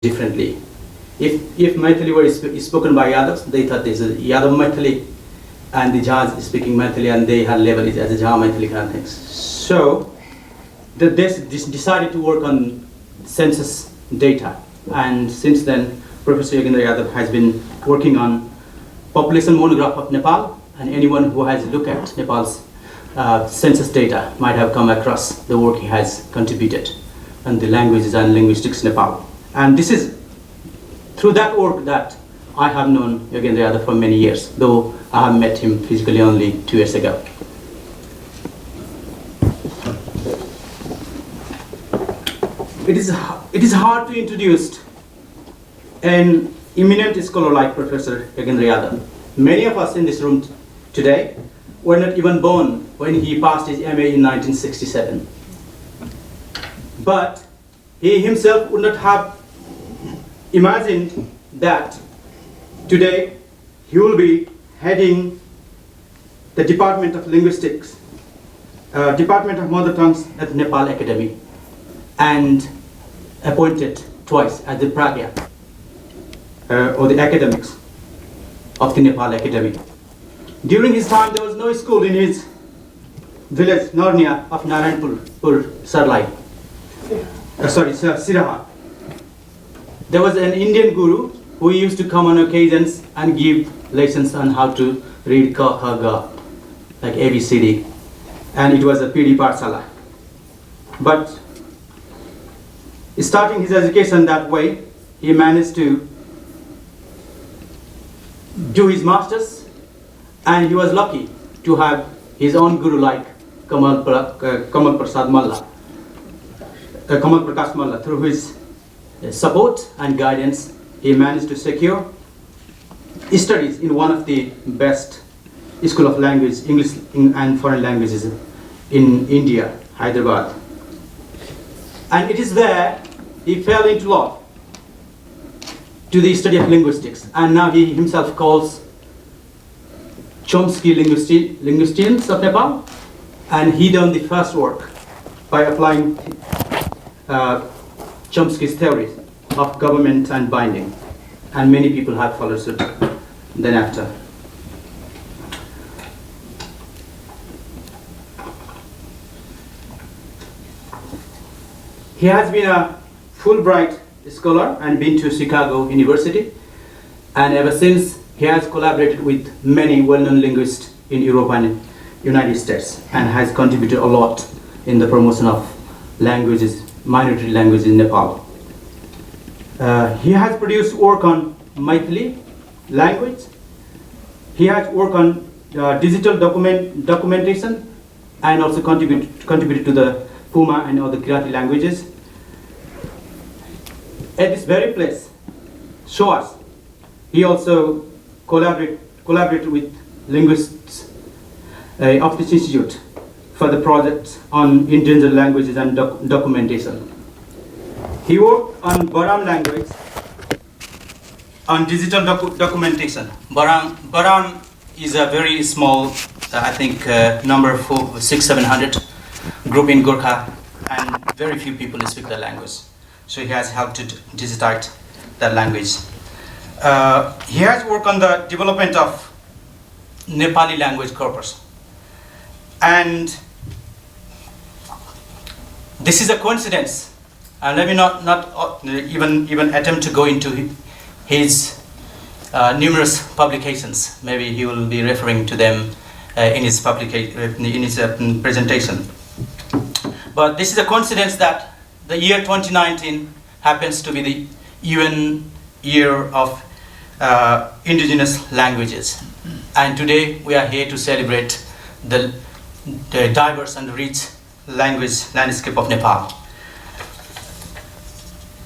differently. If Maithili were spoken by Yadavs, they thought this is Yadav Maithili, and the Jha is speaking Maithili, and they had labeled it as a Jha Maithili kind of things. So they decided to work on census data, and since then Professor Yogendra Yadav has been working on population monograph of Nepal, and anyone who has looked at Nepal's census data might have come across the work he has contributed on the languages and linguistics Nepal. And this is through that work that I have known Yogendra Yadav for many years, though I have met him physically only 2 years ago. It is hard to introduce an eminent scholar like Professor Yogendra Yadav. Many of us in this room today were not even born when he passed his MA in 1967. But he himself would not have imagined that today he will be heading the Department of Linguistics, Department of Mother Tongues at Nepal Academy, and appointed twice as the Pragya, or the academics of the Nepal Academy. During his time, there was no school in his village, Narnia of Narayanpur, Sarlai. Siraha. There was an Indian guru who used to come on occasions and give lessons on how to read Ka, Ha, Ga, like ABCD, and it was a PD Parsala. But starting his education that way, he managed to do his masters, and he was lucky to have his own guru like Kamal Prakash Malla. Through his support and guidance, he managed to secure studies in one of the best school of language, English and foreign languages in India, Hyderabad. And it is there he fell into love to the study of linguistics, and now he himself calls Chomsky linguistians of Nepal, and he done the first work by applying Chomsky's theories of government and binding, and many people have followed suit then after. He has been a Fulbright scholar and been to Chicago University, and ever since he has collaborated with many well-known linguists in Europe and United States, and has contributed a lot in the promotion of languages, minority languages in Nepal. He has produced work on Maithili language. He has worked on digital documentation, and also contributed to the Puma and other Kirati languages. At this very place, SOAS, he also collaborated with linguists of this institute for the project on endangered languages and documentation. He worked on Baram language on digital documentation. Baram is a very small, I think number 600-700 group in Gorkha, and very few people speak the language. So he has helped to digitize that language. He has worked on the development of Nepali language corpus. And this is a coincidence. And let me not even attempt to go into his numerous publications. Maybe he will be referring to them in his presentation. But this is a coincidence that the year 2019 happens to be the UN year of indigenous languages. And today we are here to celebrate the diverse and rich language landscape of Nepal.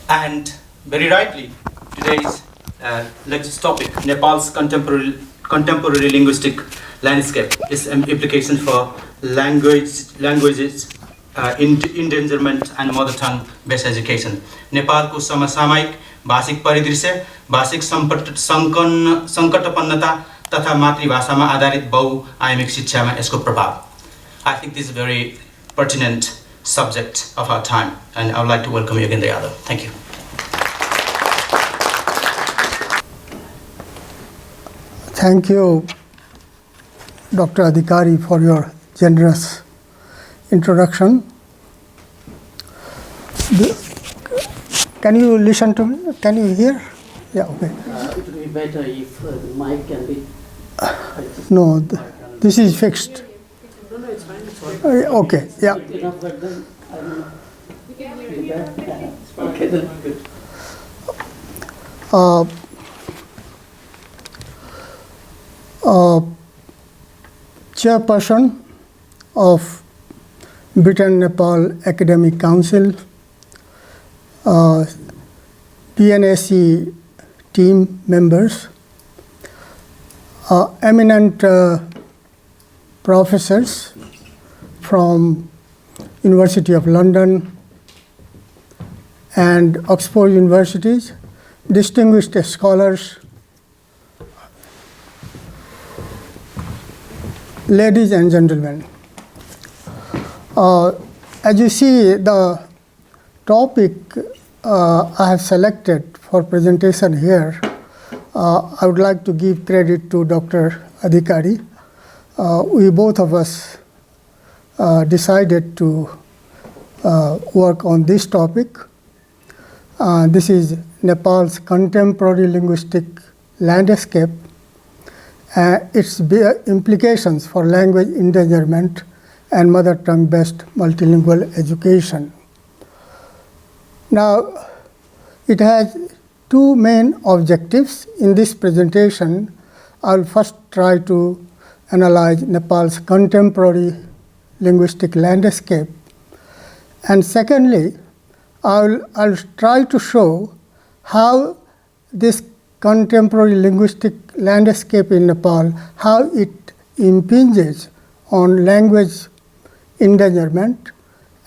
And very rightly, today's lecture topic, Nepal's contemporary linguistic landscape, is an implication for languages, endangerment and mother tongue based education. नेपालको समसामयिक भाषिक परिदृश्य, भाषिक सङ्कटपन्नता तथा मातृभाषामा आधारित बहुआयामिक शिक्षामा यसको प्रभाव. I think this is a very pertinent subject of our time, and I would like to welcome Yogendra Yadav. Thank you. Thank you, Dr. Adhikari, for your generous introduction. Can you listen to me? Can you hear? Yeah, okay. It would be better if the mic can be... No, this is fixed. No, no, it's fine. It's fine. Okay, yeah. Enough, but then I don't know. Okay, then good. Chairperson of Britain Nepal Academic Council, BNAC team members, eminent professors from University of London and Oxford universities, distinguished scholars, ladies and gentlemen. As you see, the topic I have selected for presentation here, I would like to give credit to Dr. Adhikari. We both of us decided to work on this topic. This is Nepal's contemporary linguistic landscape, its implications for language endangerment and mother tongue-based multilingual education. Now, it has two main objectives. In this presentation, I'll first try to analyze Nepal's contemporary linguistic landscape. And secondly, I'll try to show how this contemporary linguistic landscape in Nepal, how it impinges on language endangerment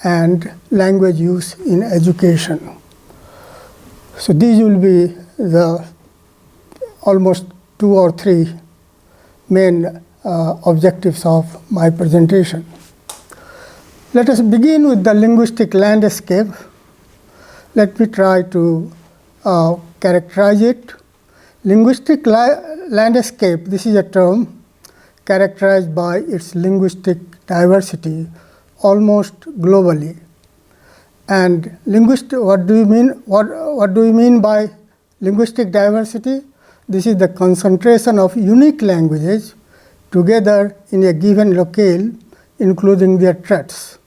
and language use in education. So these will be the almost 2 or 3 main objectives of my presentation. Let us begin with the linguistic landscape. Let me try to characterize it. Linguistic landscape, this is a term characterized by its linguistic diversity almost globally. And linguistic, what do you mean? What do you mean by linguistic diversity? This is the concentration of unique languages together in a given locale, including their traits.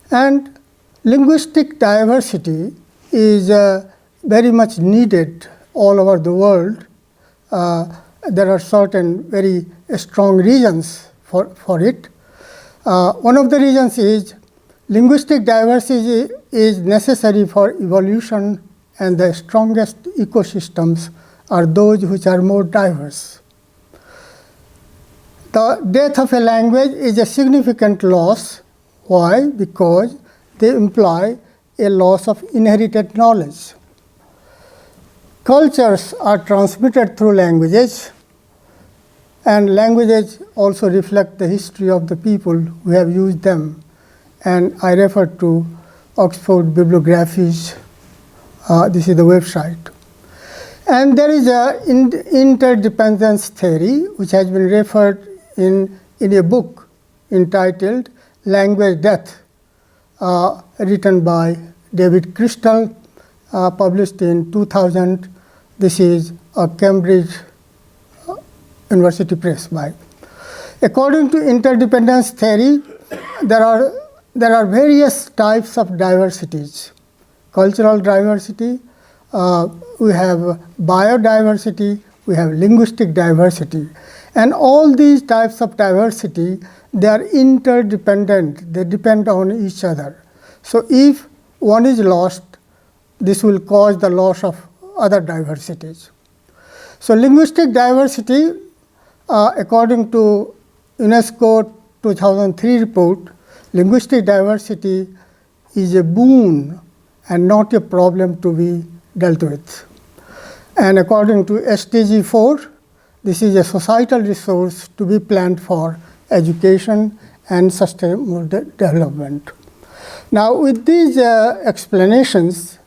And linguistic diversity is very much needed all over the world. There are certain very strong reasons for it. One of the reasons is linguistic diversity is necessary for evolution, and the strongest ecosystems are those which are more diverse. The death of a language is a significant loss. Why? Because they imply a loss of inherited knowledge. Cultures are transmitted through languages, and languages also reflect the history of the people who have used them. And I refer to Oxford bibliographies. This is the website. And there is an interdependence theory, which has been referred in a book entitled Language Death, written by David Crystal, published in 2000. This is a Cambridge University Press by. According to interdependence theory, there are various types of diversities. Cultural diversity, we have biodiversity, we have linguistic diversity. And all these types of diversity, they are interdependent. They depend on each other. So if one is lost, this will cause the loss of other diversities. So linguistic diversity, according to UNESCO 2003 report, linguistic diversity is a boon and not a problem to be dealt with. And according to SDG 4, this is a societal resource to be planned for education and sustainable development. Now, with these explanations,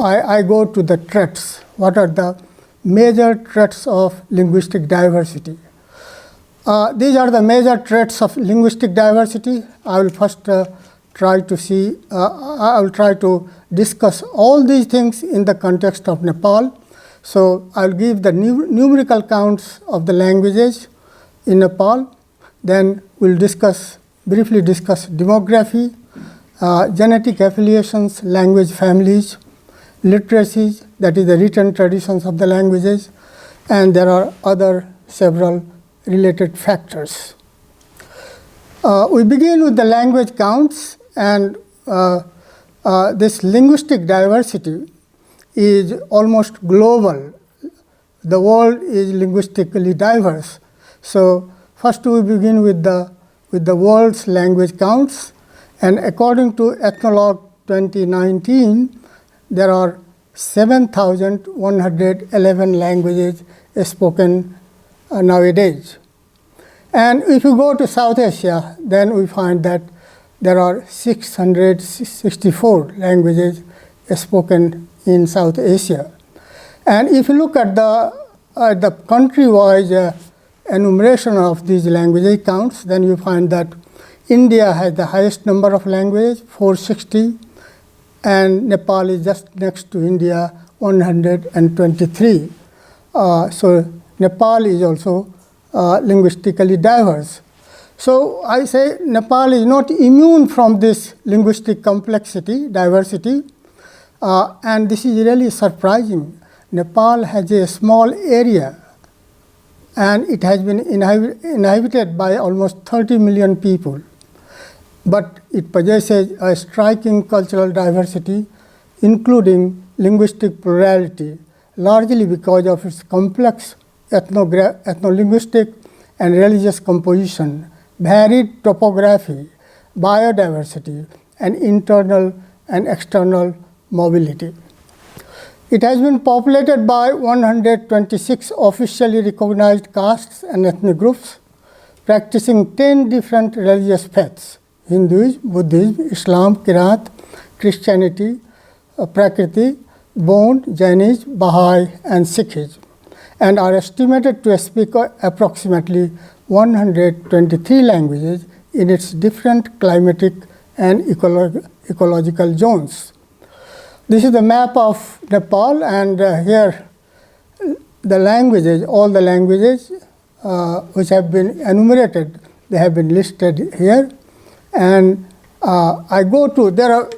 I go to the threats. What are the major traits of linguistic diversity. These are the major traits of linguistic diversity. I will first try to discuss all these things in the context of Nepal. So I'll give the numerical counts of the languages in Nepal. Then we'll briefly discuss demography, genetic affiliations, language families, literacies, that is the written traditions of the languages, and there are other several related factors. We begin with the language counts, and this linguistic diversity is almost global. The world is linguistically diverse. So first we begin with the world's language counts, and according to Ethnologue 2019, there are 7,111 languages spoken nowadays. And if you go to South Asia, then we find that there are 664 languages spoken in South Asia. And if you look at the country-wise enumeration of these languages counts, then you find that India has the highest number of languages, 460, and Nepal is just next to India, 123. So Nepal is also linguistically diverse. So I say Nepal is not immune from this linguistic complexity, diversity, and this is really surprising. Nepal has a small area, and it has been inhabited by almost 30 million people. But it possesses a striking cultural diversity, including linguistic plurality, largely because of its complex ethno-linguistic and religious composition, varied topography, biodiversity, and internal and external mobility. It has been populated by 126 officially recognized castes and ethnic groups, practicing 10 different religious faiths: Hinduism, Buddhism, Islam, Kirat, Christianity, Prakriti, Bond, Jainism, Baha'i, and Sikhism, and are estimated to speak approximately 123 languages in its different climatic and ecological zones. This is the map of Nepal, and here the languages, all the languages which have been enumerated, they have been listed here. And I go to, there are,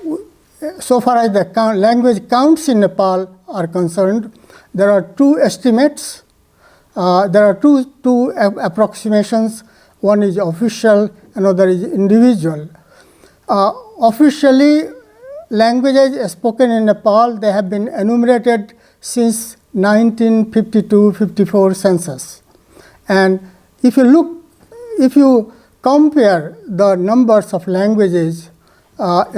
so far as the language counts in Nepal are concerned, there are two estimates. There are two approximations. One is official, another is individual. Officially, languages spoken in Nepal, they have been enumerated since 1952-54 census. And if you compare the numbers of languages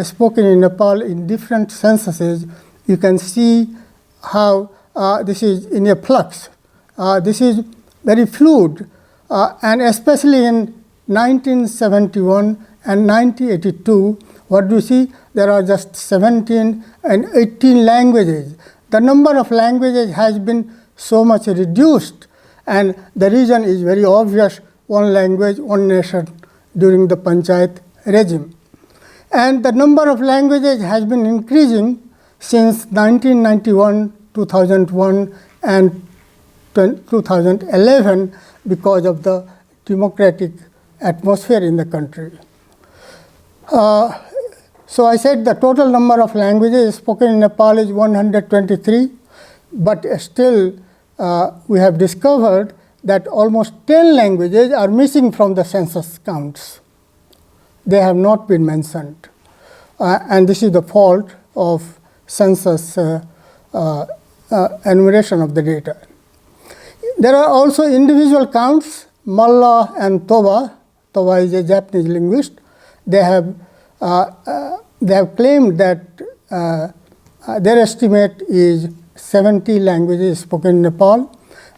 spoken in Nepal in different censuses, you can see how this is in a flux. This is very fluid, and especially in 1971 and 1982, what do you see? There are just 17 and 18 languages. The number of languages has been so much reduced, and the reason is very obvious: one language, one nation during the Panchayat regime. And the number of languages has been increasing since 1991, 2001, and 2011 because of the democratic atmosphere in the country. So I said the total number of languages spoken in Nepal is 123, but still we have discovered that almost 10 languages are missing from the census counts. They have not been mentioned. And this is the fault of census enumeration of the data. There are also individual counts. Malla and Toba is a Japanese linguist. They have claimed that their estimate is 70 languages spoken in Nepal.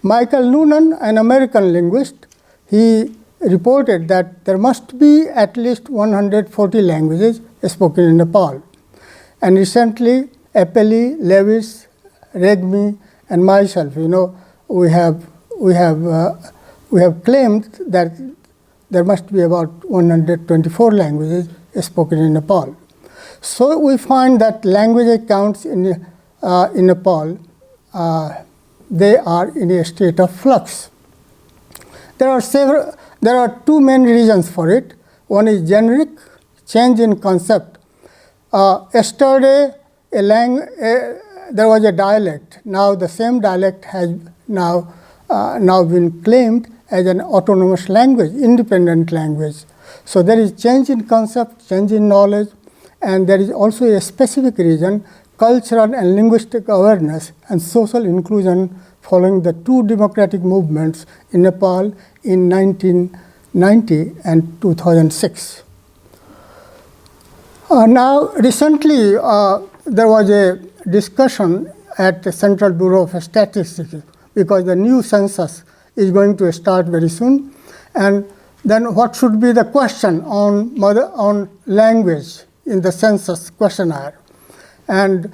Michael Noonan, an American linguist, he reported that there must be at least 140 languages spoken in Nepal. And recently, Appeli, Lewis, Regmi, and myself, we have claimed that there must be about 124 languages spoken in Nepal. So we find that language counts in Nepal, they are in a state of flux. There are two main reasons for it. One is generic change in concept. Yesterday, there was a dialect. Now the same dialect has now been claimed as an autonomous language, independent language. So there is change in concept, change in knowledge, and there is also a specific reason, cultural and linguistic awareness and social inclusion following the two democratic movements in Nepal in 1990 and 2006. Now, recently, there was a discussion at the Central Bureau of Statistics because the new census is going to start very soon. And then what should be the question on language in the census questionnaire? And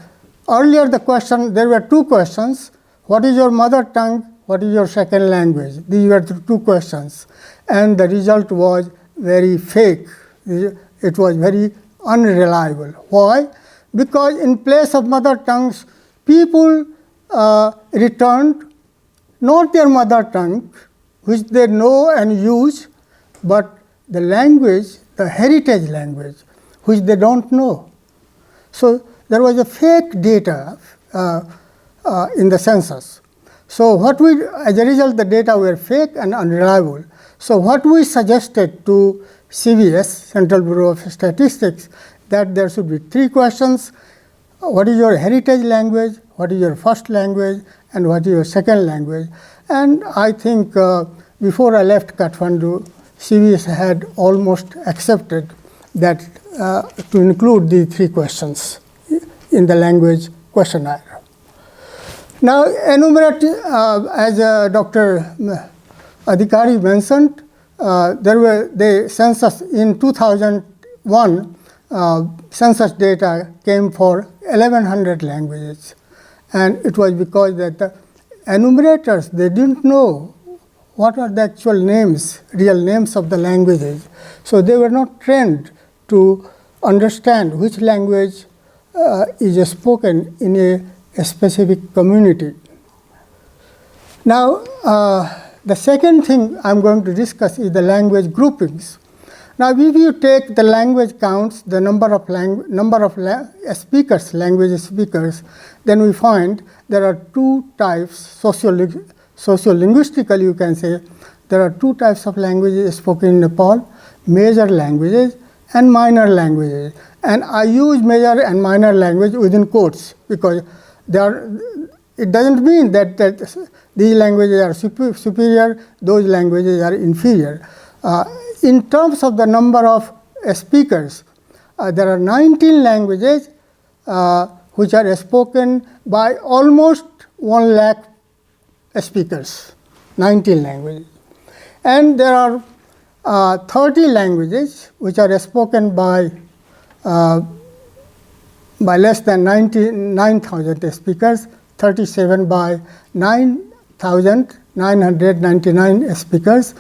earlier there were two questions. What is your mother tongue? What is your second language? These were the two questions. And the result was very fake. It was very unreliable. Why? Because in place of mother tongues, people returned not their mother tongue, which they know and use, but the language, the heritage language, which they don't know. So there was a fake data in the census. So as a result, the data were fake and unreliable. So what we suggested to CBS, Central Bureau of Statistics, that there should be three questions. What is your heritage language? What is your first language? And what is your second language? And I think before I left Kathmandu, CBS had almost accepted that to include the three questions in the language questionnaire. Now, enumerate, as Dr. Adhikari mentioned, the census in 2001, census data came for 1,100 languages. And it was because that the enumerators, they didn't know what are the actual names, real names of the languages. So they were not trained to understand which language is spoken in a specific community. Now, the second thing I'm going to discuss is the language groupings. Now, if you take the language counts, the number of speakers, language speakers, then we find there are two types, sociolinguistically you can say, there are two types of languages spoken in Nepal, major languages and minor languages. And I use major and minor language within quotes because it doesn't mean that these languages are superior, those languages are inferior. In terms of the number of speakers, there are 19 languages which are spoken by almost 1 lakh speakers, 19 languages. And there are 30 languages which are spoken by less than 9,000 speakers, 37 by 9,999 speakers,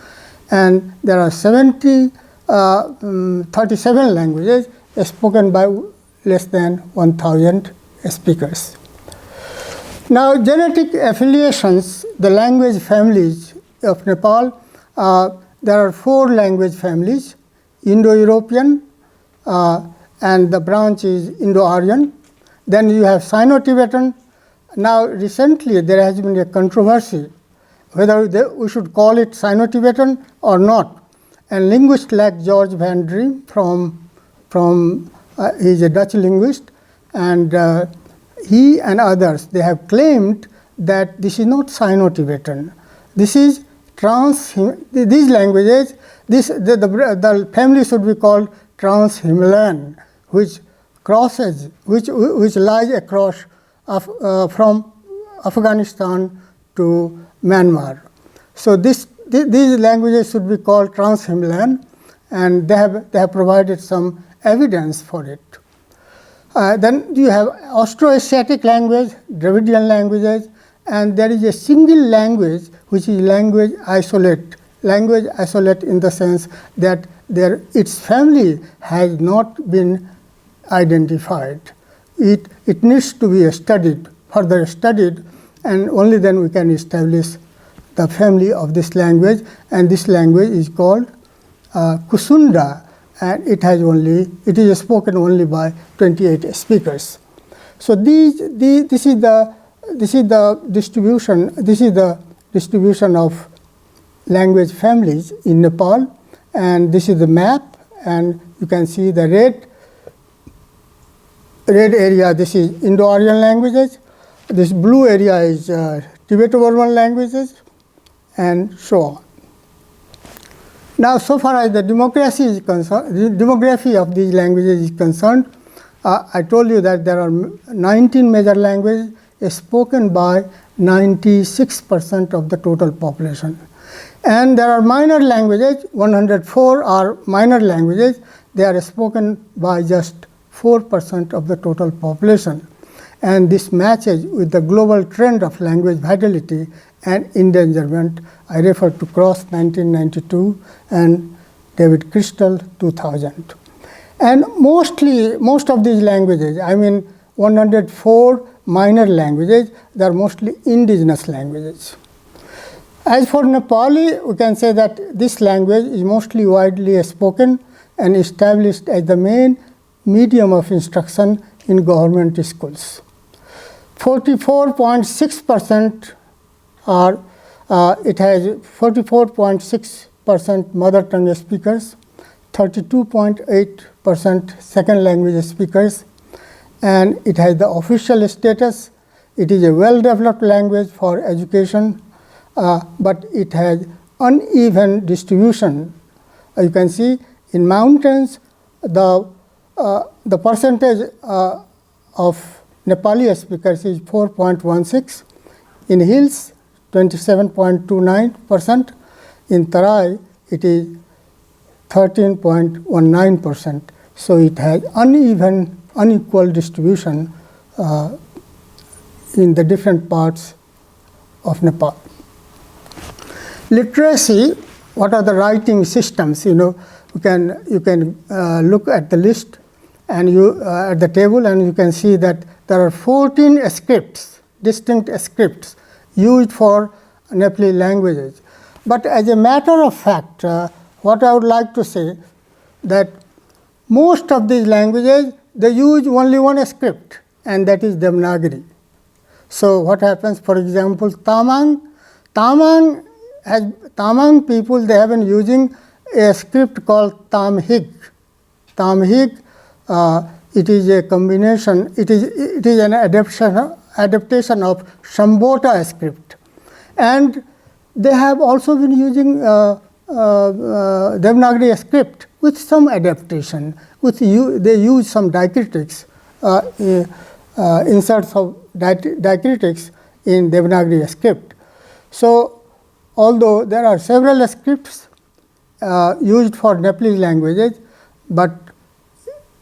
and there are 37 languages spoken by less than 1,000 speakers. Now, genetic affiliations, the language families of Nepal, there are 4 language families, Indo-European, and the branch is Indo-Aryan. Then you have Sino-Tibetan. Now, recently there has been a controversy whether we should call it Sino-Tibetan or not. And linguist like George van Driem he's a Dutch linguist, and he and others, they have claimed that this is not Sino-Tibetan. This is these languages, the family should be called Trans-Himalayan, which lies across from Afghanistan to Myanmar. So these languages should be called Trans-Himalayan, and they have provided some evidence for it. Then you have Austroasiatic language, Dravidian languages, and there is a single language which is language isolate. Language isolate in the sense that its family has not been identified. It needs to be studied, further studied, and only then we can establish the family of this language. And this language is called Kusunda, and it is spoken only by 28 speakers. So this is the distribution of language families in Nepal, and this is the map, and you can see the red area. This is Indo-Aryan languages. This blue area is Tibeto-Burman languages, and so on. Now, so far as the demography is concerned, the demography of these languages is concerned, I told you that there are 19 major languages spoken by 96% of the total population. And there are minor languages, 104 are minor languages. They are spoken by just 4% of the total population. And this matches with the global trend of language vitality and endangerment. I refer to Cross 1992 and David Crystal 2000. And most of these languages, 104 minor languages, they are mostly indigenous languages. As for Nepali, we can say that this language is mostly widely spoken and established as the main medium of instruction in government schools. 44.6% it has 44.6% mother tongue speakers, 32.8% second language speakers, and it has the official status. It is a well-developed language for education, but it has uneven distribution. You can see in mountains the percentage of Nepali speakers is 4.16. In hills, 27.29%. In Tarai, it is 13.19%. So it has unequal distribution in the different parts of Nepal. Literacy, what are the writing systems? You can look at the list and at the table, and you can see that there are 14 scripts, distinct scripts used for Nepali languages. But as a matter of fact, what I would like to say that most of these languages, they use only one script, and that is Devanagari. So what happens, for example, Tamang people, they have been using a script called Tamhig. Tamhig, it is a combination, it is an adaptation of Shambhota script. And they have also been using Devanagari script with some adaptation. They use some diacritics, inserts of diacritics in Devanagari script. So, although there are several scripts used for Nepalese languages, but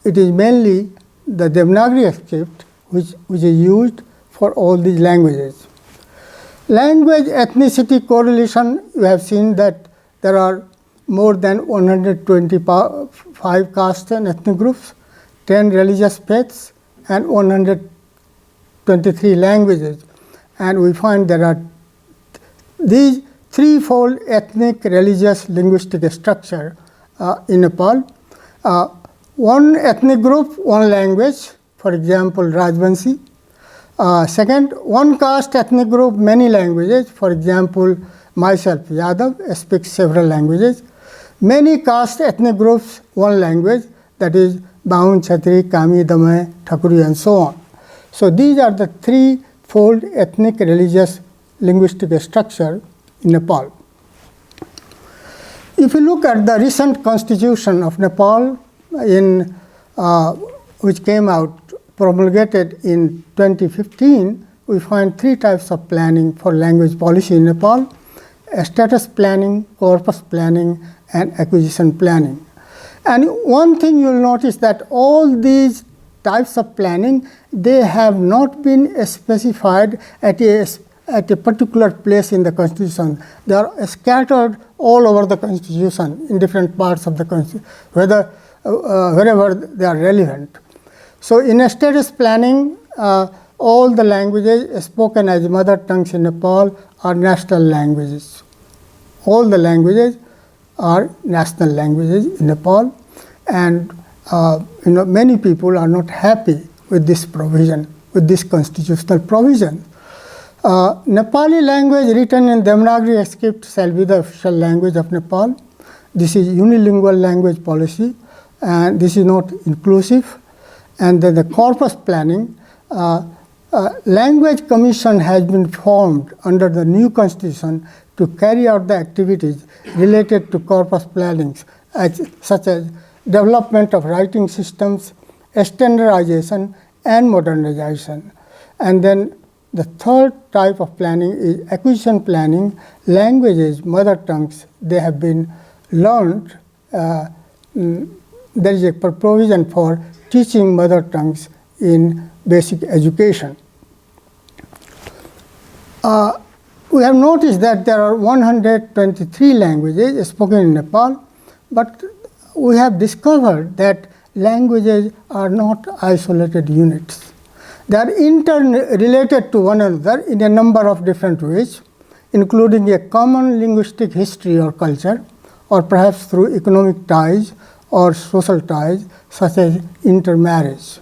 it is mainly the Devanagari script which is used for all these languages. Language ethnicity correlation, you have seen that there are more than 125 castes and ethnic groups, 10 religious faiths, and 123 languages. And we find there are these threefold ethnic, religious, linguistic structure in Nepal. One ethnic group, one language, for example, Rajbansi. Second, one caste ethnic group, many languages, for example, myself, Yadava, speaks several languages. Many caste ethnic groups, one language, that is Baun, Chhatri, Kami, Damai, Thakuri, and so on. So these are the threefold ethnic, religious, linguistic structure in Nepal. If you look at the recent constitution of Nepal, which came out, promulgated in 2015, we find three types of planning for language policy in Nepal: status planning, corpus planning, and acquisition planning. And one thing you will notice that all these types of planning, they have not been specified at at a particular place in the Constitution. They are scattered all over the Constitution in different parts of the Constitution, wherever they are relevant. So in a status planning, all the languages spoken as mother tongues in Nepal are national languages. All the languages are national languages in Nepal, and many people are not happy with this provision, with this constitutional provision. Nepali language written in Devanagari script shall be the official language of Nepal. This is unilingual language policy, and this is not inclusive. And then the corpus planning, language commission has been formed under the new constitution to carry out the activities related to corpus plannings, such as development of writing systems, standardization, and modernization. And then the third type of planning is acquisition planning. Languages, mother tongues, they have been learned. There is a provision for teaching mother tongues in basic education. We have noticed that there are 123 languages spoken in Nepal, but we have discovered that languages are not isolated units. They are interrelated to one another in a number of different ways, including a common linguistic history or culture, or perhaps through economic ties or social ties, such as intermarriage.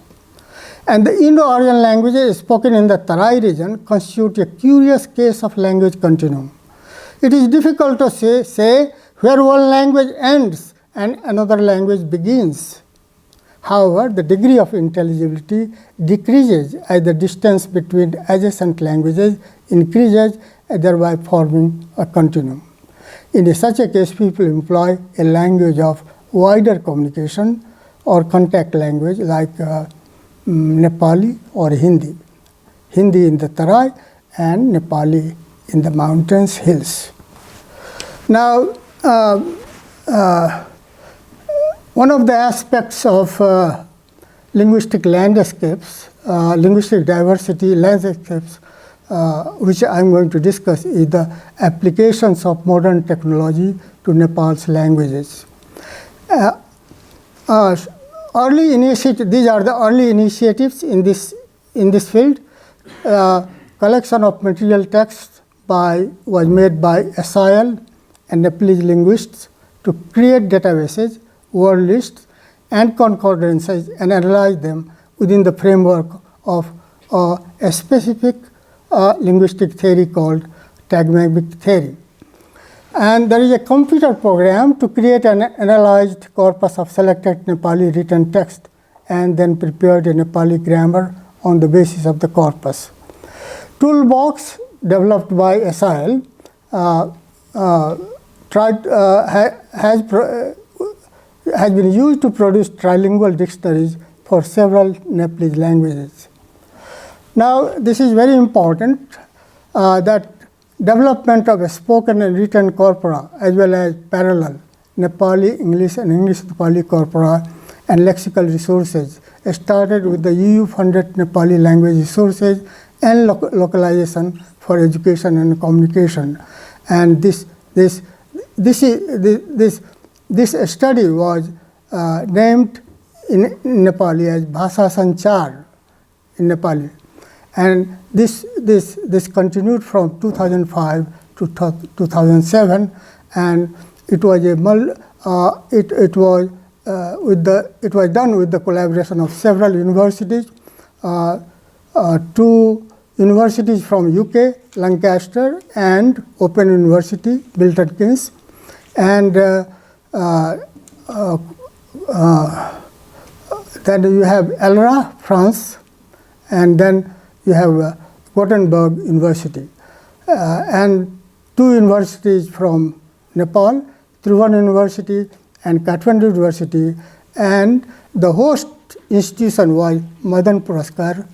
And the Indo-Aryan languages spoken in the Tarai region constitute a curious case of language continuum. It is difficult to say where one language ends and another language begins. However, the degree of intelligibility decreases as the distance between adjacent languages increases, thereby forming a continuum. In such a case, people employ a language of wider communication or contact language like Nepali or Hindi. Hindi in the Tarai and Nepali in the mountains, hills. Now, one of the aspects of linguistic landscapes, linguistic diversity landscapes, which I'm going to discuss, is the applications of modern technology to Nepal's languages. These are the early initiatives in this field. Collection of material text was made by SIL and Nepalese linguists to create databases, word lists, and concordances, and analyze them within the framework of a specific linguistic theory called tagmamic theory. And there is a computer program to create an analyzed corpus of selected Nepali written text and then prepared a Nepali grammar on the basis of the corpus. Toolbox developed by SIL has been used to produce trilingual dictionaries for several Nepalese languages. Now, this is very important that development of a spoken and written corpora as well as parallel Nepali, English, and English-Nepali corpora and lexical resources started with the EU-funded Nepali language resources and localization for education and communication. And this study was named in Nepali as Bhasha Sanchar in Nepali. And this continued from 2005 to 2007, and it was done with the collaboration of several universities, 2 universities from UK, Lancaster, and Open University, Milton Keynes, and then you have ELRA, France, and then you have Gothenburg University, and 2 universities from Nepal, Tribhuvan University and Kathmandu University, and the host institution was Madan Puraskar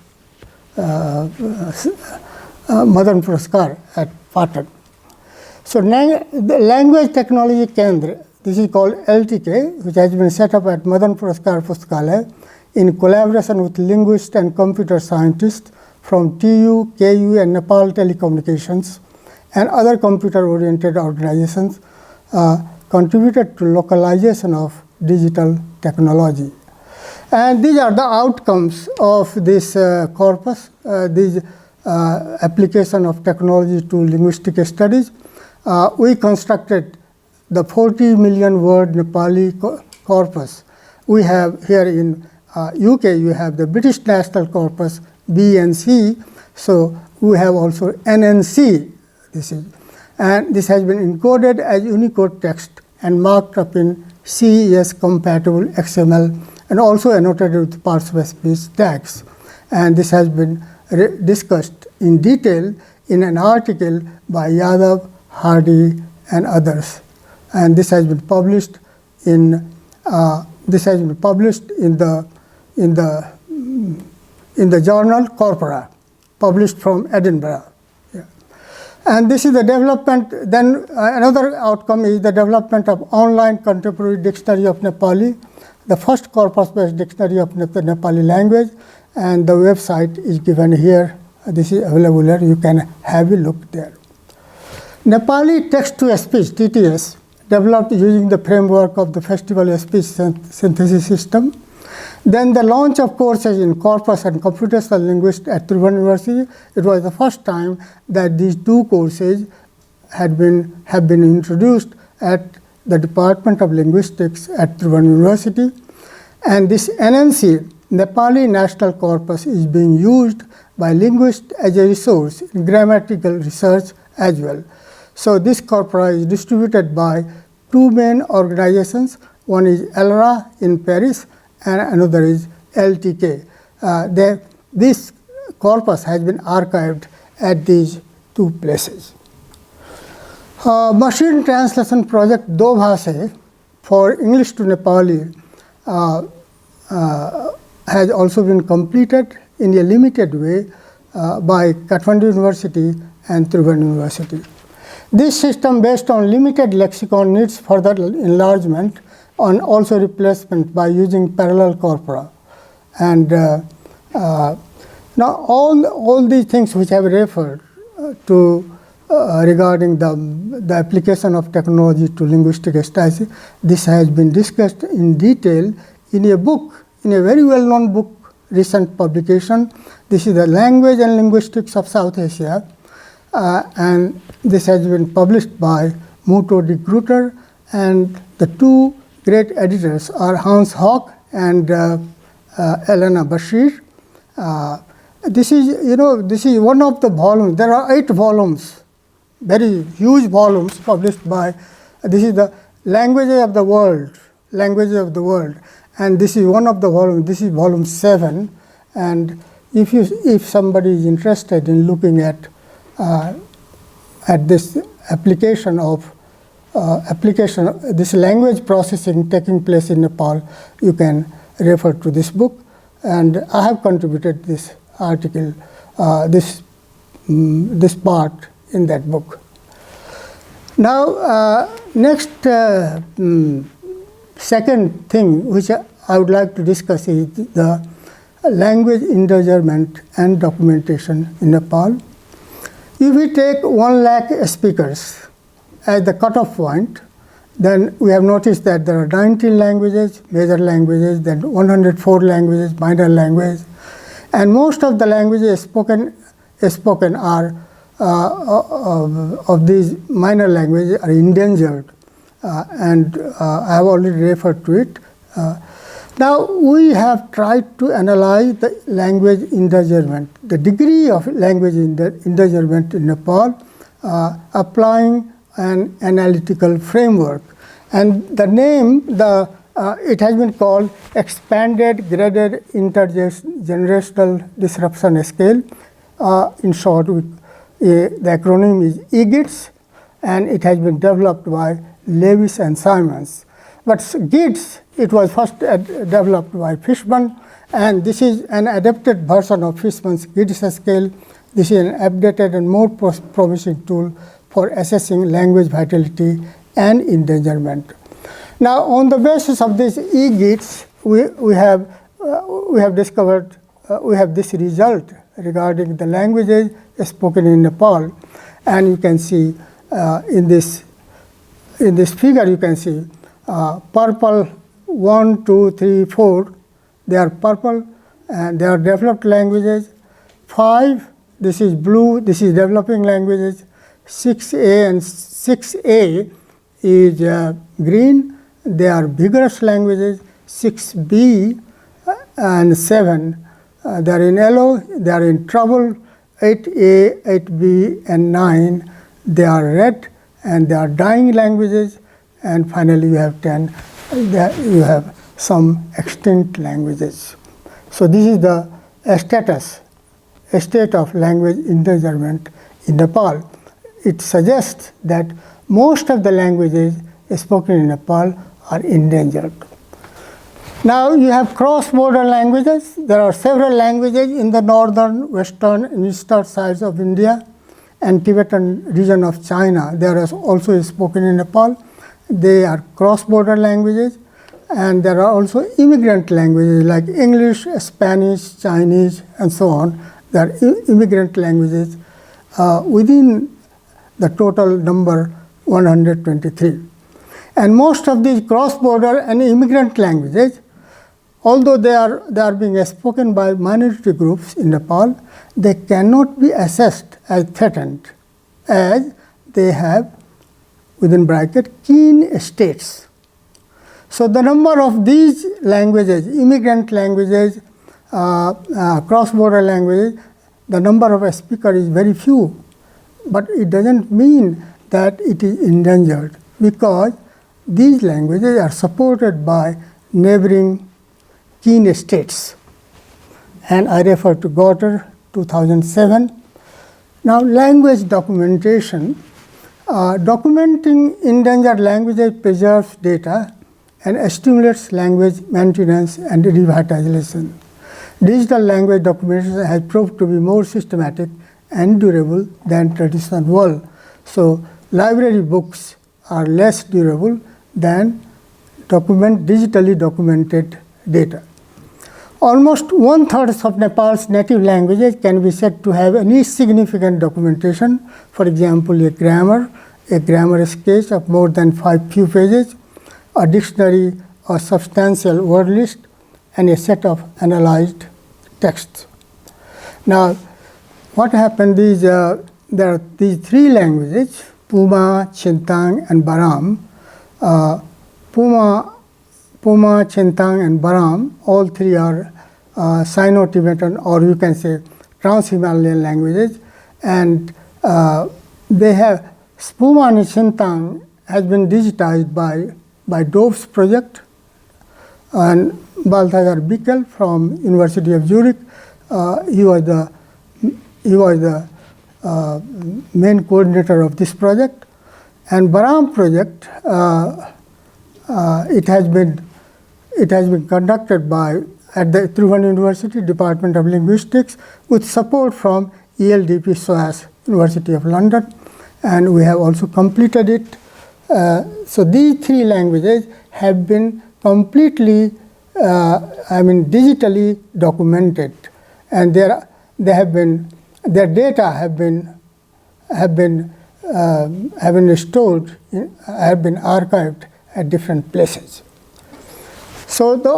at Patan. So the Language Technology Kendra, this is called LTK, which has been set up at Madan Puraskar Pustakala in collaboration with linguists and computer scientists from TU, KU, and Nepal Telecommunications and other computer-oriented organizations contributed to localization of digital technology. And these are the outcomes of this corpus, this application of technology to linguistic studies. We constructed the 40 million word Nepali corpus. We have here in UK, you have the British National Corpus, BNC, so we have also NNC, and this has been encoded as Unicode text and marked up in CES compatible XML and also annotated with parse speech tags. And this has been discussed in detail in an article by Yadava, Hardy, and others. And this has been published in the journal Corpora, published from Edinburgh. Yeah. And this is the development. Then another outcome is the development of online contemporary dictionary of Nepali, the first corpus-based dictionary of the Nepali language, and the website is given here. This is available here. You can have a look there. Nepali text-to-speech, TTS, developed using the framework of the Festival Speech Synthesis System. Then the launch of courses in corpus and computational linguistics at Tribhuvan University. It was the first time that these two courses have been introduced at the Department of Linguistics at Tribhuvan University. And this NNC, Nepali National Corpus, is being used by linguists as a resource in grammatical research as well. So this corpora is distributed by two main organizations. One is ELRA in Paris and another is LTK. This corpus has been archived at these two places. Machine translation project Do Bhashe for English to Nepali has also been completed in a limited way by Kathmandu University and Tribhuvan University. This system, based on limited lexicon, needs further enlargement and also replacement by using parallel corpora. And now all these things which I have referred to regarding the application of technology to linguistic studies, this has been discussed in detail in a book, in a very well-known book, recent publication. This is the Language and Linguistics of South Asia. And this has been published by Muto de Gruyter, and the two great editors are Hans Hock and Elena Bashir. This is one of the volumes. There are 8 volumes, very huge volumes published by. This is the Languages of the World, and this is one of the volumes. This is volume 7, and if somebody is interested in looking at this application of this language processing taking place in Nepal, you can refer to this book, and I have contributed this article, this part in that book. Now, next second thing which I would like to discuss is the language endangerment and documentation in Nepal. If we take 1 lakh speakers as the cutoff point, then we have noticed that there are 19 languages, major languages, then 104 languages, minor languages, and most of the languages spoken are of these minor languages are endangered, and I have already referred to it. Now, we have tried to analyze the language endangerment, the degree of language endangerment in Nepal, applying an analytical framework. And the name, it has been called Expanded Graded Intergenerational Disruption Scale. In short, the acronym is EGIDS, and it has been developed by Lewis and Simons. But GIDS, it was first developed by Fishman, and this is an adapted version of Fishman's GIDS scale. This is an updated and more promising tool for assessing language vitality and endangerment. Now, on the basis of this EGIDS, we have discovered, we have this result regarding the languages spoken in Nepal. And you can see in this figure, you can see purple 1, 2, 3, 4. They are purple and they are developed languages. 5, this is blue, this is developing languages. 6A and 6A is green, they are vigorous languages. 6B and 7, they are in yellow, they are in trouble. 8A, 8B, and 9, they are red and they are dying languages. And finally, you have 10, you have some extinct languages. So this is the state of language endangerment in Nepal. It suggests that most of the languages spoken in Nepal are endangered. Now you have cross-border languages. There are several languages in the northern, western, and eastern sides of India and Tibetan region of China. They are also spoken in Nepal. They are cross-border languages. And there are also immigrant languages like English, Spanish, Chinese, and so on. There are immigrant languages within the total number 123. And most of these cross-border and immigrant languages, although they are being spoken by minority groups in Nepal, they cannot be assessed as threatened, as they have, within bracket, keen states. So the number of these languages, immigrant languages, cross-border languages, the number of speakers is very few. But it doesn't mean that it is endangered, because these languages are supported by neighboring keen states. And I refer to Gotter, 2007. Now, language documentation. Documenting endangered languages preserves data and stimulates language maintenance and revitalization. Digital language documentation has proved to be more systematic and durable than traditional world. So, library books are less durable than digitally documented data. Almost 1/3 of Nepal's native languages can be said to have any significant documentation. For example, a grammar sketch of more than 5 few pages, a dictionary, a substantial word list, and a set of analyzed texts. Now, what happened is there are these 3 languages, Puma, Chintang, and Baram. Puma, Chintang, and Baram, all 3 are Sino-Tibetan, or you can say Trans-Himalayan languages. And they have, Puma and Chintang has been digitized by Dove's project, and Balthazar Bickel from University of Zurich, he was the main coordinator of this project. And Baram project, it has been conducted at the Tribhuvan University Department of Linguistics with support from ELDP SOAS, University of London, and we have also completed it. So these 3 languages have been completely, digitally documented, and their data have been stored, have been archived at different places. So the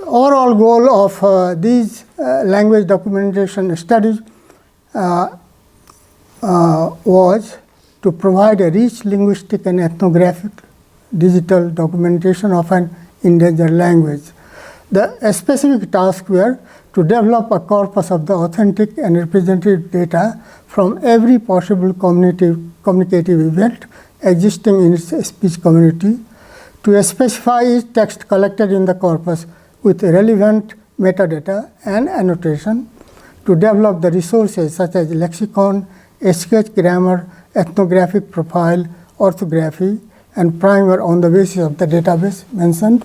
overall goal of these language documentation studies was to provide a rich linguistic and ethnographic digital documentation of an endangered language. The specific tasks were to develop a corpus of the authentic and representative data from every possible communicative event existing in its speech community, to specify each text collected in the corpus with relevant metadata and annotation, to develop the resources such as lexicon, sketch grammar, ethnographic profile, orthography, and primer on the basis of the database mentioned,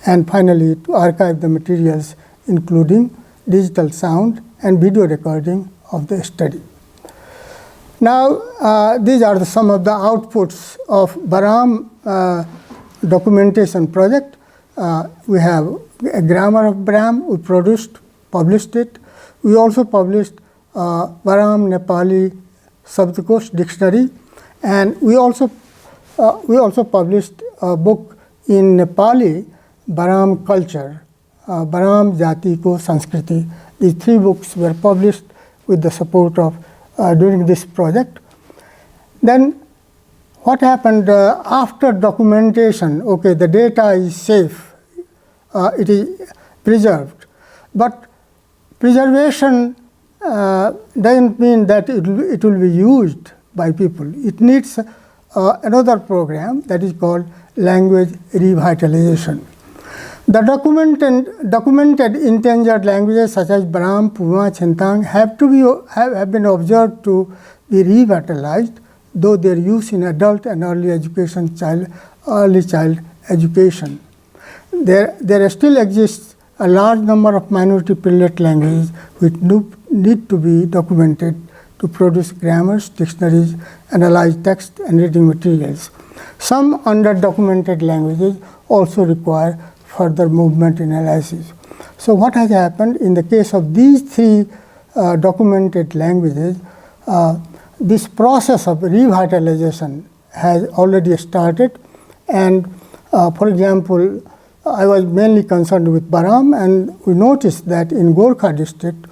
and finally to archive the materials including digital sound and video recording of the study. Now, these are some of the outputs of Baram documentation project. We have a grammar of Baram, we published it. We also published Baram Nepali Sabdakosh Dictionary, and we also published a book in Nepali, Baram Culture, Baram Jati Ko Sanskriti. These 3 books were published with the support of during this project. Then what happened after documentation? Okay, the data is safe, it is preserved, but preservation doesn't mean that it will be used by people. It needs another program that is called language revitalization. The documented endangered languages such as Baram, Puma, Chintang have been observed to be revitalized, though their use in adult and early child education. There still exists a large number of minority prelet languages which need to be documented to produce grammars, dictionaries, analyze text, and reading materials. Some under-documented languages also require further movement analysis. So what has happened in the case of these 3 documented languages, this process of revitalization has already started. And for example, I was mainly concerned with Baram, and we noticed that in Gorkha district,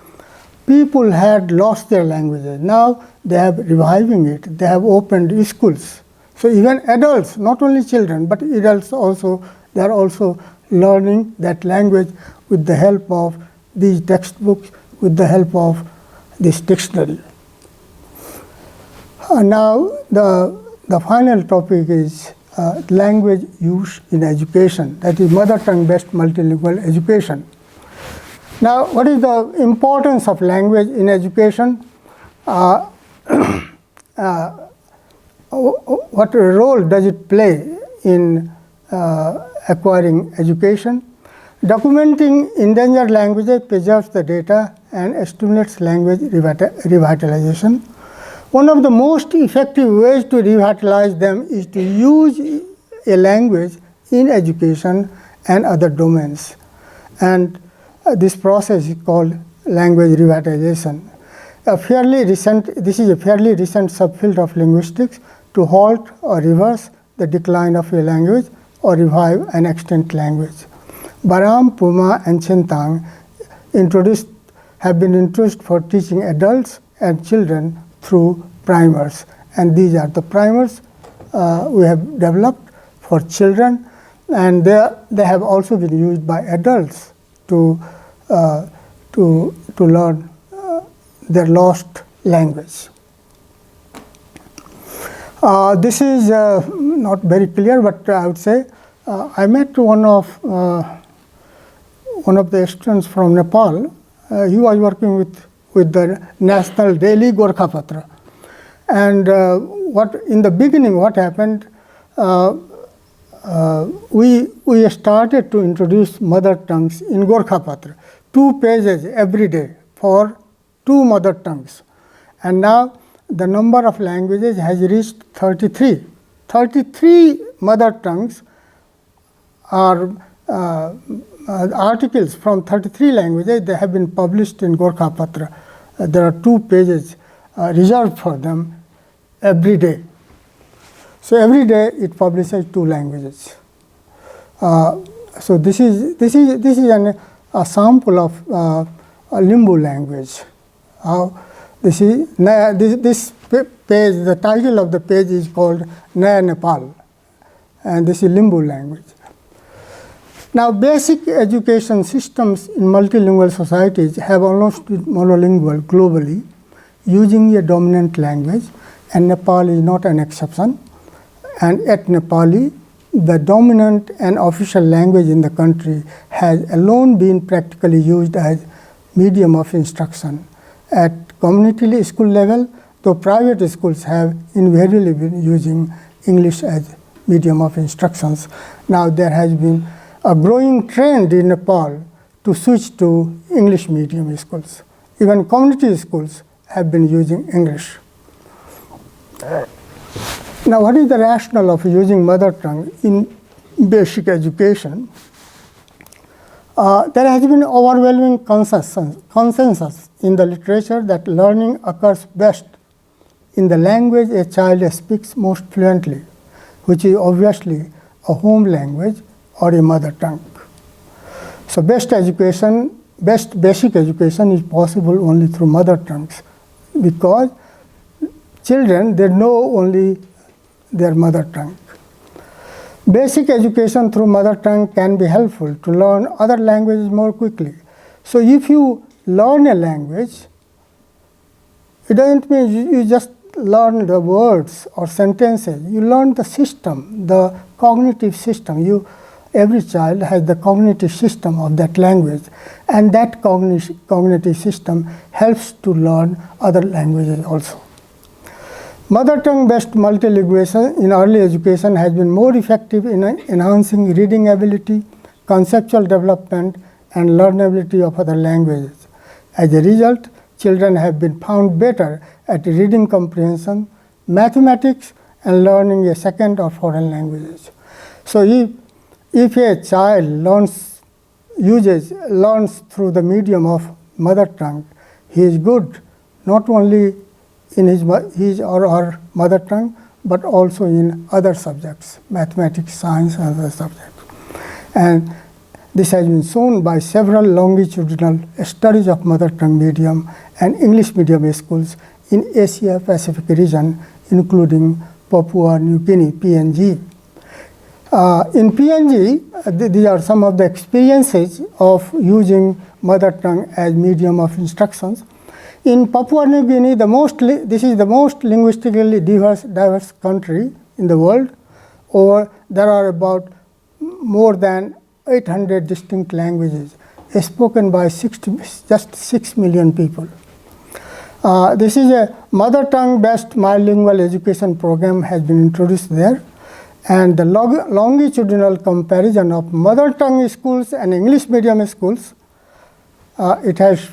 people had lost their languages. Now they are reviving it. They have opened schools. So even adults, not only children, but adults also, they are also learning that language with the help of these textbooks, with the help of this dictionary. Now the final topic is language use in education, that is mother tongue based multilingual education. Now, what is the importance of language in education? What role does it play in acquiring education? Documenting endangered languages preserves the data and stimulates language revitalization. One of the most effective ways to revitalize them is to use a language in education and other domains. And this process is called language revitalization. This is a fairly recent subfield of linguistics to halt or reverse the decline of a language or revive an extinct language. Baram, Puma, and Chintang have been introduced for teaching adults and children through primers. And these are the primers we have developed for children, and they have also been used by adults to learn their lost language. This is not very clear, but I would say I met one of the students from Nepal. He was working with the National Daily Gorkhapatra. And in the beginning, what happened, we started to introduce mother tongues in Gorkhapatra, 2 pages every day for 2 mother tongues. And now the number of languages has reached 33. 33 mother tongues are articles from 33 languages. They have been published in Gorkhapatra. There are 2 pages reserved for them every day. So every day it publishes 2 languages. So this is a sample of a Limbu language. This page, the title of the page is called Naya Nepal, and this is Limbu language. Now, basic education systems in multilingual societies have almost been monolingual globally, using a dominant language, and Nepal is not an exception. And at Nepali, the dominant and official language in the country has alone been practically used as medium of instruction. At community school level, though private schools have invariably been using English as medium of instructions, now there has been a growing trend in Nepal to switch to English medium schools. Even community schools have been using English. Now, what is the rationale of using mother tongue in basic education? There has been overwhelming consensus in the literature that learning occurs best in the language a child speaks most fluently, which is obviously a home language or a mother tongue. So best basic education is possible only through mother tongues, because children, they know only their mother tongue. Basic education through mother tongue can be helpful to learn other languages more quickly. So if you learn a language, it doesn't mean you just learn the words or sentences. You learn the system, the cognitive system. Every child has the cognitive system of that language, and that cognitive system helps to learn other languages also. Mother tongue-based multilingualism in early education has been more effective in enhancing reading ability, conceptual development, and learnability of other languages. As a result, children have been found better at reading comprehension, mathematics, and learning a second or foreign languages. So if a child learns through the medium of mother tongue, he is good not only in his or her mother tongue, but also in other subjects, mathematics, science, and other subjects. And this has been shown by several longitudinal studies of mother tongue medium and English medium schools in Asia Pacific region, including Papua New Guinea, PNG. In PNG, these are some of the experiences of using mother tongue as medium of instructions. In Papua New Guinea, this is the most linguistically diverse country in the world. There are about more than 800 distinct languages spoken by just 6 million people. This is a mother tongue-based bilingual education program has been introduced there. And the longitudinal comparison of mother tongue schools and English medium schools, it has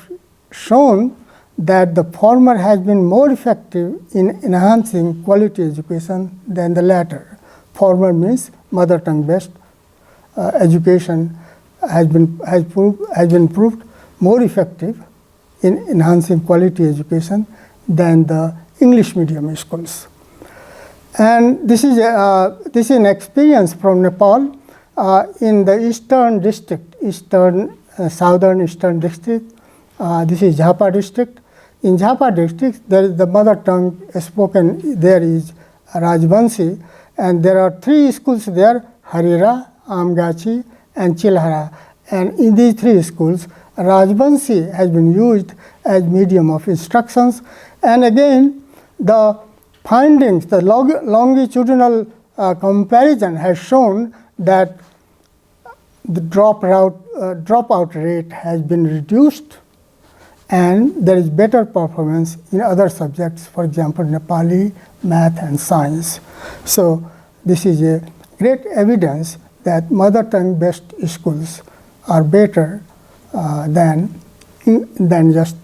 shown that the former has been more effective in enhancing quality education than the latter. Former means mother tongue-based education has been proved more effective in enhancing quality education than the English medium schools. And this is an experience from Nepal in the eastern district, southern eastern district. This is Jhapa district. In Jhapa district, there is the mother tongue spoken there is Rajbansi, and there are 3 schools there: Harira, Amgachi, and Chilhara. And in these 3 schools, Rajbansi has been used as medium of instructions. And again, the findings, the longitudinal comparison has shown that the dropout rate has been reduced, and there is better performance in other subjects, for example, Nepali, math, and science. So this is a great evidence that mother tongue-based schools are better than just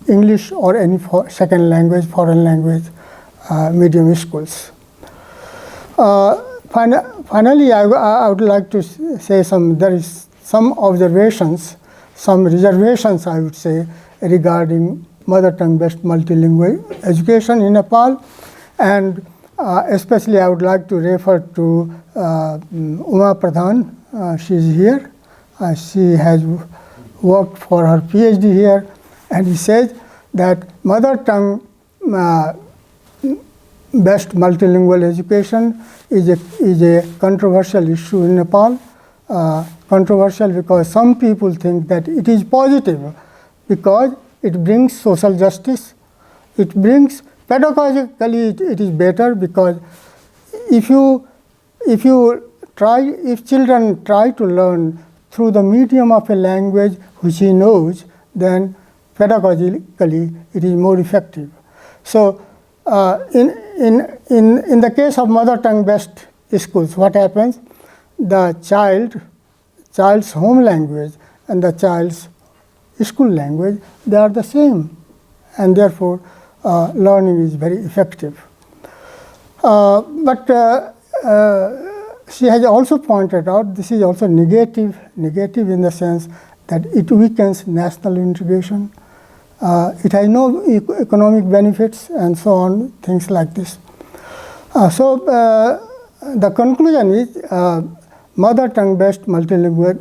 English or any second language, foreign language medium schools. Finally, I would like to say there is some observations, some reservations, I would say, regarding mother tongue-based multilingual education in Nepal. And especially I would like to refer to Uma Pradhan. She is here. She has worked for her PhD here, and he says that mother tongue best multilingual education is a controversial issue in Nepal. Controversial because some people think that it is positive because it brings social justice. It brings pedagogically it is better because if children try to learn through the medium of a language which he knows, then pedagogically it is more effective. So in the case of mother tongue based schools, what happens? The child's home language and the child's school language, they are the same, and therefore learning is very effective. But she has also pointed out this is also negative in the sense that it weakens national integration. It has no economic benefits and so on, things like this. So the conclusion is mother tongue based multilingual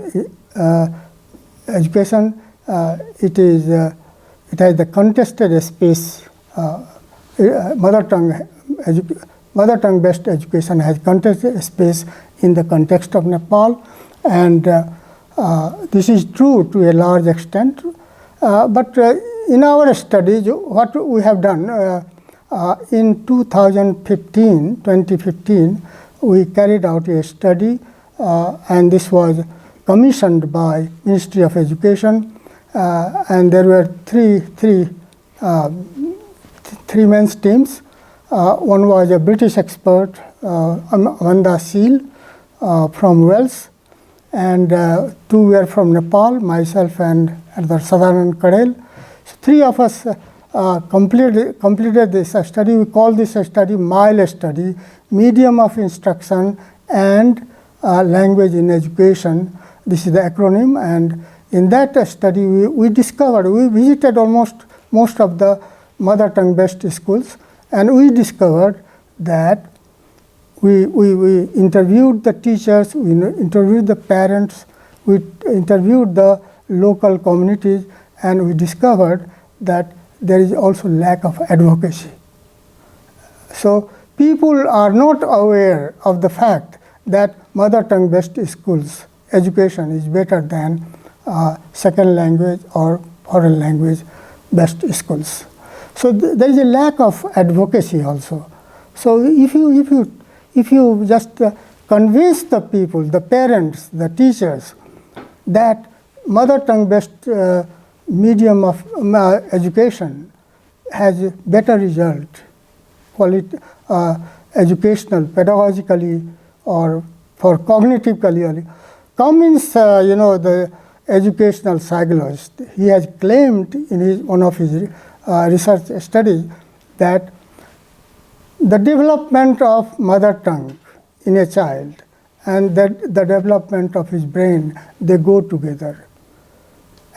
education, it has the contested space. Mother tongue based education has contested space in the context of Nepal, and this is true to a large extent. But in our studies, what we have done in 2015, we carried out a study, and this was commissioned by Ministry of Education, and there were three main teams. One was a British expert, Amanda Seal from Wales, and two were from Nepal, myself and the Sadhanan Kadel. So three of us completed this study. We call this a study MILE study, Medium of Instruction and Language in Education. This is the acronym, and in that study we discovered, we visited almost most of the mother tongue based schools, and we discovered that we interviewed the teachers, we interviewed the parents, we interviewed the local communities, and we discovered that there is also lack of advocacy. So people are not aware of the fact that mother tongue based schools education is better than second language or foreign language based schools. So there is a lack of advocacy also. So if you just convince the people, the parents, the teachers, that mother tongue based medium of education has a better result, educational, pedagogically, or for cognitively. Cummins, the educational psychologist, he has claimed in one of his research studies that the development of mother tongue in a child and the development of his brain, they go together.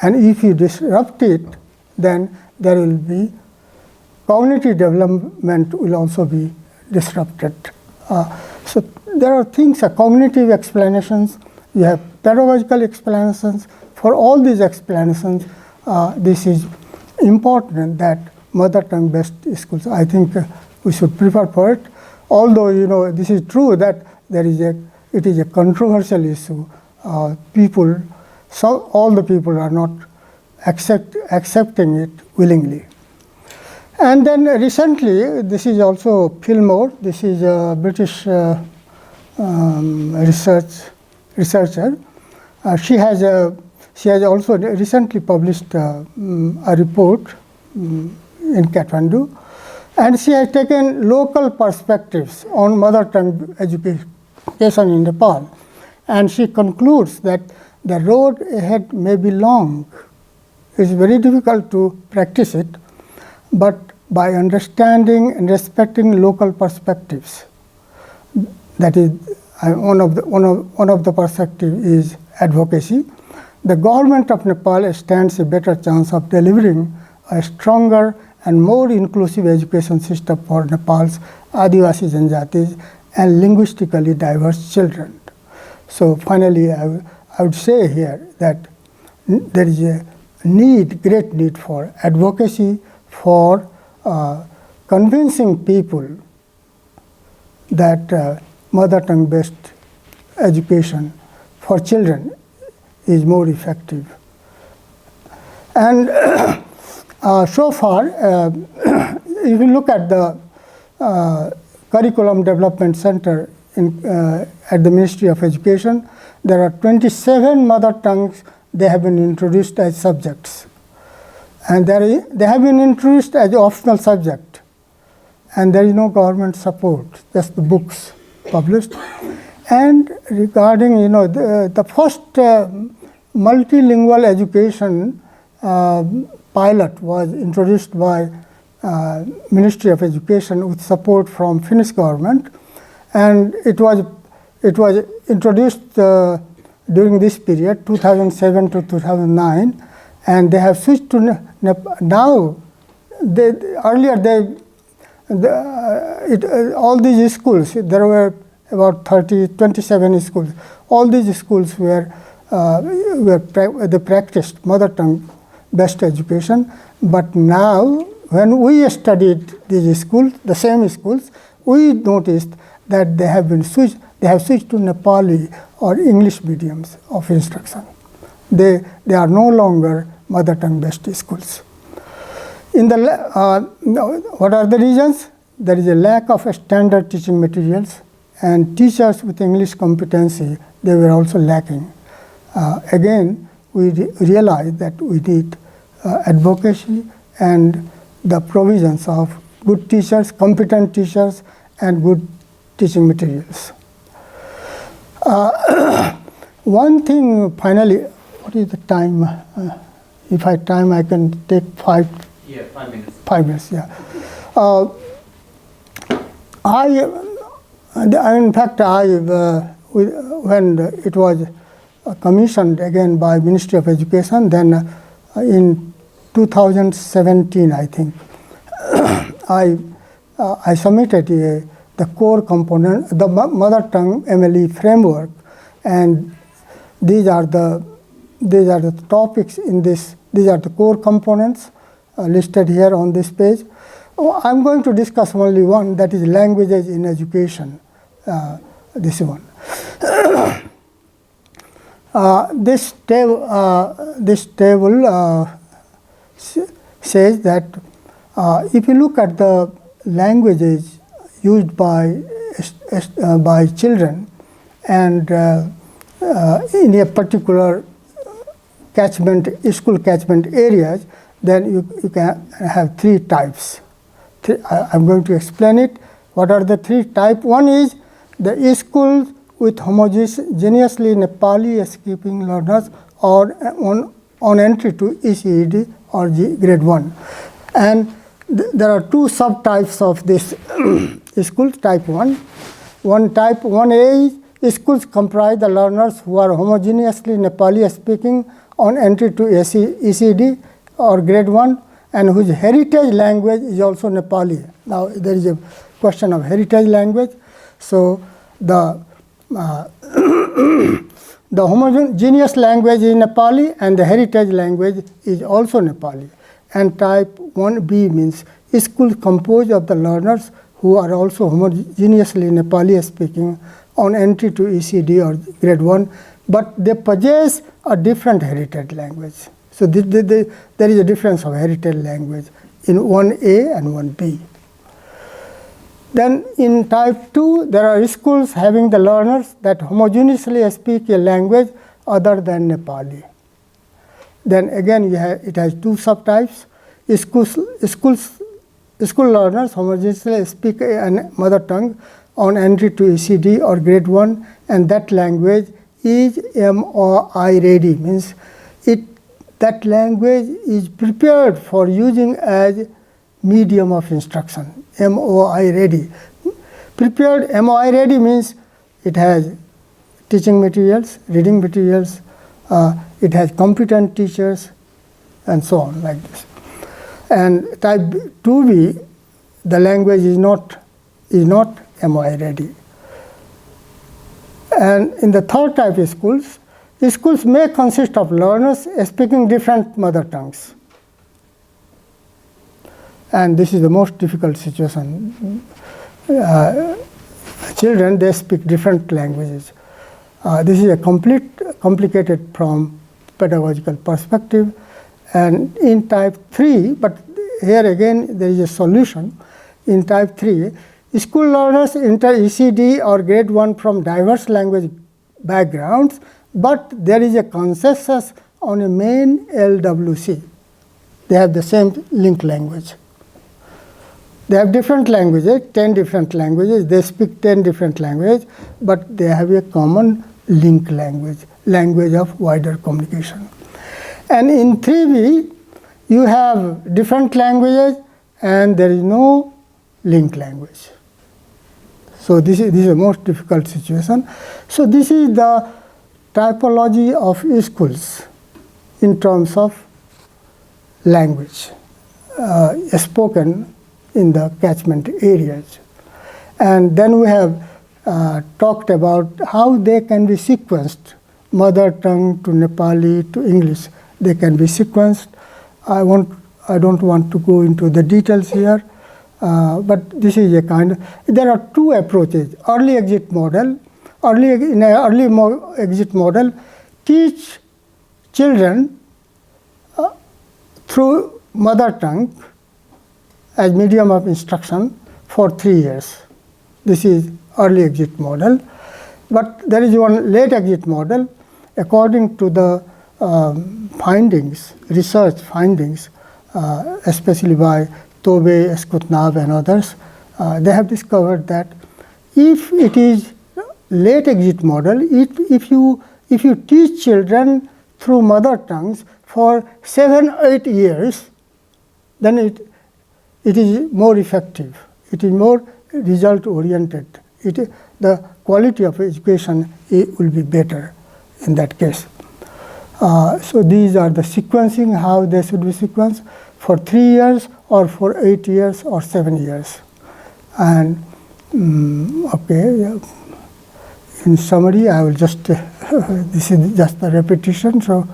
And if you disrupt it, then there will be cognitive development will also be disrupted. So there are things, cognitive explanations, you have pedagogical explanations. For all these explanations, this is important that mother tongue based schools, I think we should prefer for it. Although, this is true that it is a controversial issue. All the people are not accepting it willingly. And then recently, this is also Fillmore. This is a British researcher. She has also recently published a report in Kathmandu, and she has taken local perspectives on mother tongue education in Nepal, and she concludes that the road ahead may be long. It's very difficult to practice it, but by understanding and respecting local perspectives, that is one of the perspectives is advocacy. The government of Nepal stands a better chance of delivering a stronger and more inclusive education system for Nepal's Adivasi Janjatis and linguistically diverse children. So finally, I would say here that there is a great need for advocacy, for convincing people that mother tongue based education for children is more effective. And so far, if you look at the Curriculum Development Center at the Ministry of Education, there are 27 mother tongues they have been introduced as subjects. And they have been introduced as optional subject. And there is no government support, just the books published. And regarding, the first multilingual education pilot was introduced by Ministry of Education with support from Finnish government, and it was introduced during this period, 2007 to 2009, and they have switched to now. Earlier, all these schools, there were about 27 schools. All these schools they practiced mother tongue based education. But now, when we studied these schools, the same schools, we noticed that they have switched to Nepali or English mediums of instruction. They are no longer mother tongue based schools. What are the reasons? There is a lack of standard teaching materials, and teachers with English competency, they were also lacking. Again, we realized that we need advocacy and the provisions of good teachers, competent teachers, and good teaching materials. One thing finally, what is the time? If I time, I can take 5 minutes. 5 minutes, yeah. In fact, when it was commissioned again by Ministry of Education, then in 2017, I think, I submitted the core component, the mother tongue MLE framework, and these are the topics in this. These are the core components listed here on this page. I'm going to discuss only one, that is languages in education. This one. This table says that if you look at the languages used by children and in a particular school catchment areas, then you can have 3 types. I'm going to explain it. What are the 3 types? One is the schools with homogeneously Nepali speaking learners or on entry to ECED or grade 1. And there are 2 subtypes of this school, type 1. Type 1A is schools comprise the learners who are homogeneously Nepali speaking on entry to ECED or grade 1, and whose heritage language is also Nepali. Now, there is a question of heritage language. So, the homogeneous language is Nepali, and the heritage language is also Nepali. And type 1B means schools composed of the learners who are also homogeneously Nepali speaking on entry to ECD or grade 1, but they possess a different heritage language. So there is a difference of heritage language in 1A and 1B. Then in type 2, there are schools having the learners that homogeneously speak a language other than Nepali. Then again, it has 2 subtypes. School learners homogeneously speak a mother tongue on entry to ECD or grade 1, and that language is MOI ready, means that language is prepared for using as medium of instruction. MOI ready. Prepared MOI ready means it has teaching materials, reading materials, it has competent teachers, and so on, like this. And type 2B, the language is not MOI ready. And in the third type of schools may consist of learners speaking different mother tongues. And this is the most difficult situation. Children, they speak different languages. This is a complicated from pedagogical perspective. And in type 3, but here again there is a solution. In type 3, school learners enter ECD or grade 1 from diverse language backgrounds, but there is a consensus on a main LWC. They have the same link language. They have different languages, 10 different languages. They speak 10 different languages, but they have a common link language of wider communication. And in 3B, you have different languages and there is no link language. So this is the most difficult situation. So this is the typology of schools in terms of language spoken in the catchment areas. And then we have talked about how they can be sequenced, mother tongue to Nepali to English. They can be sequenced. I don't want to go into the details here, but this is a kind of, there are two approaches. Early exit model, exit model, teach children through mother tongue as medium of instruction for 3 years. This is early exit model. But there is one late exit model. According to the findings, research findings, especially by Tobe, Skutnab and others, they have discovered that if it is late exit model, if you teach children through mother tongues for 7-8 years, then it is more effective. It is more result oriented. The quality of education will be better in that case. So these are the sequencing, how they should be sequenced for 3 years or for 8 years or 7 years. And okay, in summary, I will just, this is just a repetition, so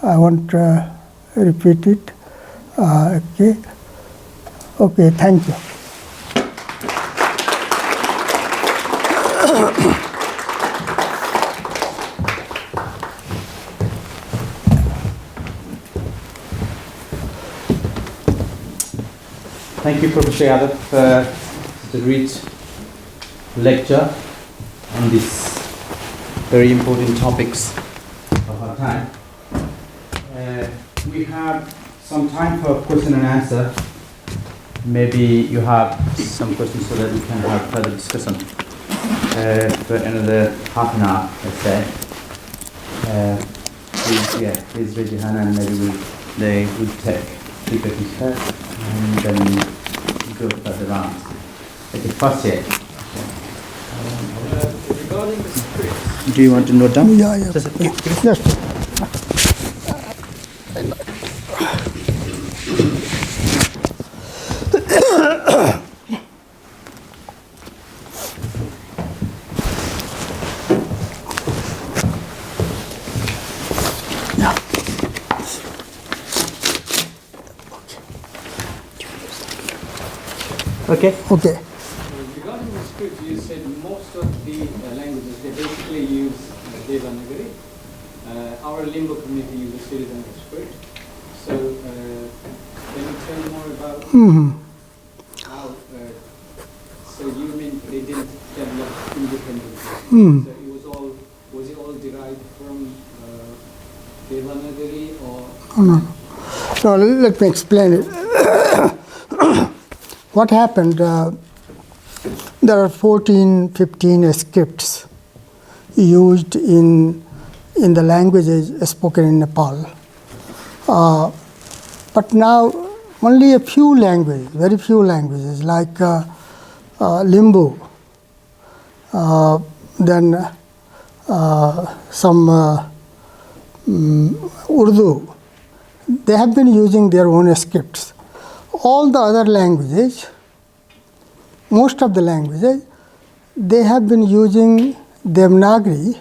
I won't repeat it. Okay, thank you. Thank you, Professor Yadava, for the rich lecture on these very important topics of our time. We have some time for question and answer. Maybe you have some questions so that we can have further discussion for another half an hour, let's say. Please raise your hand and maybe they will take 3 questions first and then go further rounds. Okay, first here. Regarding the scripts. Do you want to note down? Yeah. Yes. Okay. Regarding the script, you said most of the languages, they basically use Devanagari. Our Limbo community uses Citizen script. So, can you tell more about how, so you mean they didn't develop independently? So was it all derived from Devanagari or? No. So let me explain it. What happened, there are 14, 15 scripts used in the languages spoken in Nepal. But now only a few languages, very few languages like Limbu, then some Urdu, they have been using their own scripts. All the other languages, most of the languages, they have been using Devanagari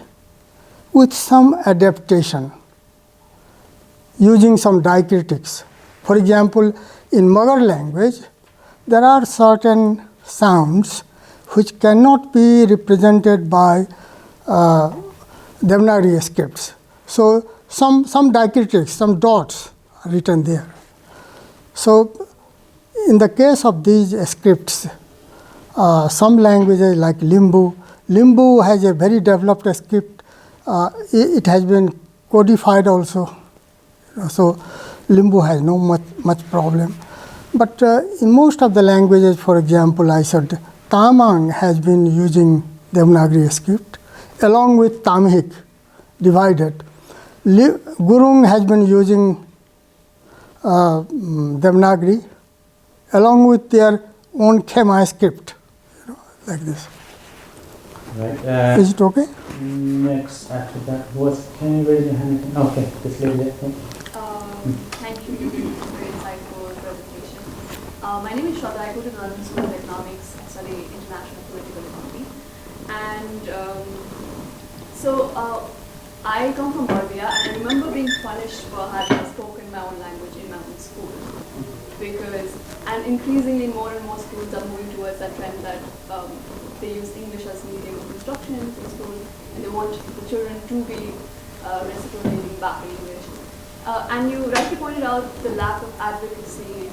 with some adaptation, using some diacritics. For example, in Magar language, there are certain sounds which cannot be represented by Devanagari scripts. So some diacritics, some dots are written there. So in the case of these scripts, some languages like Limbu has a very developed script. It has been codified also. So Limbu has no much problem. But in most of the languages, for example, I said Tamang has been using Devanagari script along with Tamhik divided. Gurung has been using Devanagari along with their own Khmer script, like this. Right. Is it okay? Next, after that, can you raise your hand? Okay, this lady there. Thank you very My name is Shraddha. I go to the London School of Economics. I study international political economy. And I come from Pragya, and I remember being punished for having spoken my own language in my own school. And increasingly more and more schools are moving towards that trend that they use English as medium of instruction in school, and they want the children to be reciprocating back in English. And you rightly pointed out the lack of advocacy,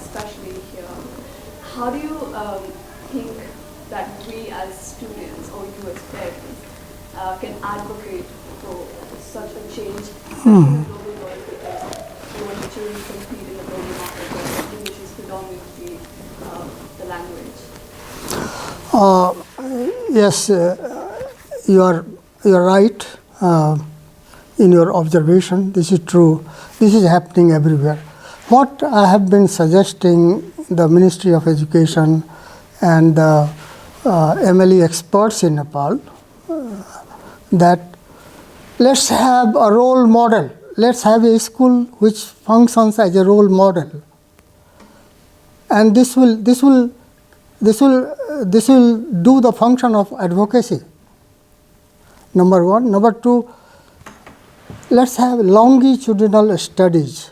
especially here. How do you think that we as students, or you as parents, can advocate for such a change, especially in the global world, because we want the children to compete in the global market where English is predominantly the language? Yes, you are right in your observation. This is true. This is happening everywhere. What I have been suggesting the Ministry of Education and the MLE experts in Nepal, that let's have a role model. Let's have a school which functions as a role model, and this will do the function of advocacy. Number one. Number two, let's have longitudinal studies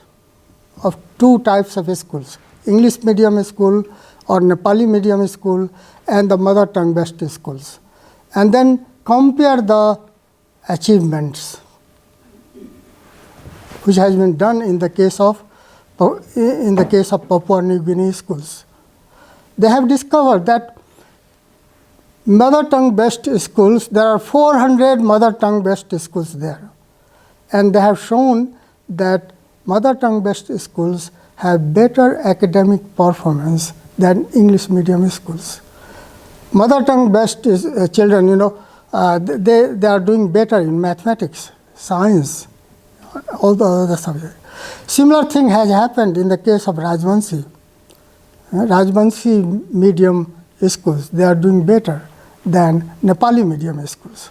of two types of schools: English medium school or Nepali medium school, and the mother tongue based schools, and then compare the achievements, which has been done in the case of Papua New Guinea schools. They have discovered that mother tongue based schools, there are 400 mother tongue based schools there, and they have shown that mother tongue based schools have better academic performance than English medium schools. Mother tongue based children, they are doing better in mathematics, science, all the other subjects. Similar thing has happened in the case of Rajvanshi. Rajvanshi medium schools, they are doing better than Nepali medium schools.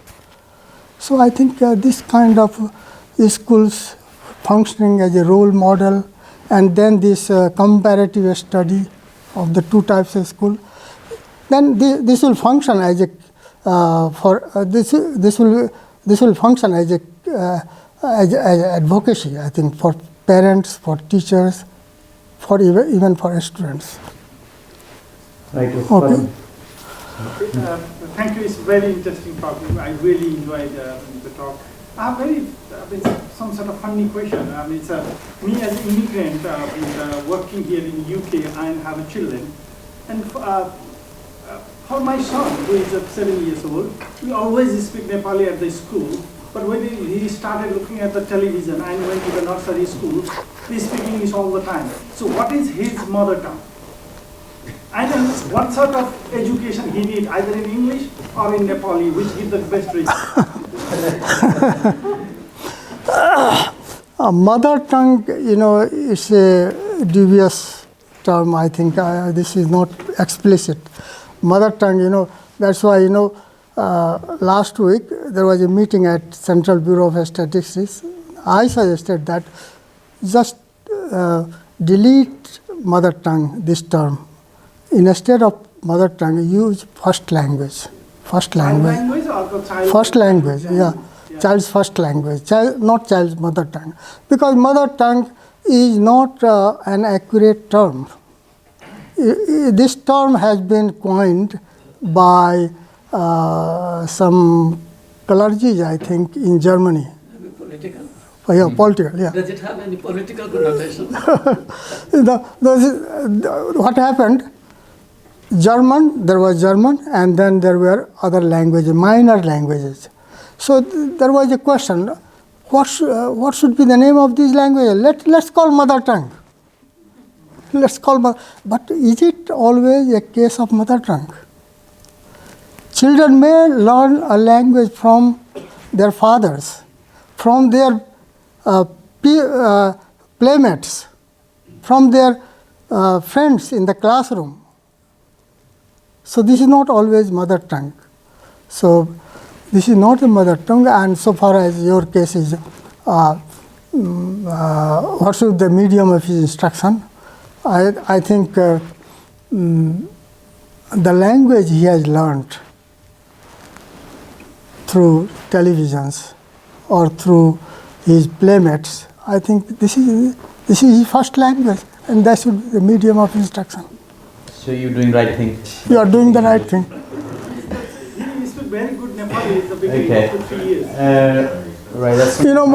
So I think this kind of schools functioning as a role model, and then this comparative study of the two types of school, then this will function as a this will function as advocacy, I think, for parents, for teachers, for even for students. Right. Okay. Thank you. It's a very interesting talk. I really enjoyed the talk. I have some sort of funny question. It's me as an immigrant working here in UK and have children, and for my son, who is 7 years old, we always speak Nepali at the school. But when he started looking at the television and went to the nursery school, we speak English all the time. So what is his mother tongue? And then what sort of education he needs, either in English or in Nepali, which gives the best result? Mother tongue, is a dubious term. I think this is not explicit. Mother tongue, that's why, last week there was a meeting at Central Bureau of Statistics. I suggested that just delete mother tongue, this term. Instead of mother tongue, use first language. First language. First language, yeah. Child's first language, not child's mother tongue. Because mother tongue is not an accurate term. This term has been coined by some clergy, I think, in Germany. Political? Yeah, political, yeah. Does it have any political connotation? What happened? There was German, and then there were other languages, minor languages. So there was a question, what should be the name of these languages? Let's call mother tongue. But is it always a case of mother tongue? Children may learn a language from their fathers, from their playmates, from their friends in the classroom. So this is not always mother tongue. So this is not a mother tongue, and so far as your case is, what should the medium of his instruction? I think the language he has learned through televisions or through his playmates, I think this is his first language, and that should be the medium of instruction. So you're doing right thing. You are doing the right thing. He spoke very good Nepali at the beginning Okay. of the 3 years. Right. That's You know,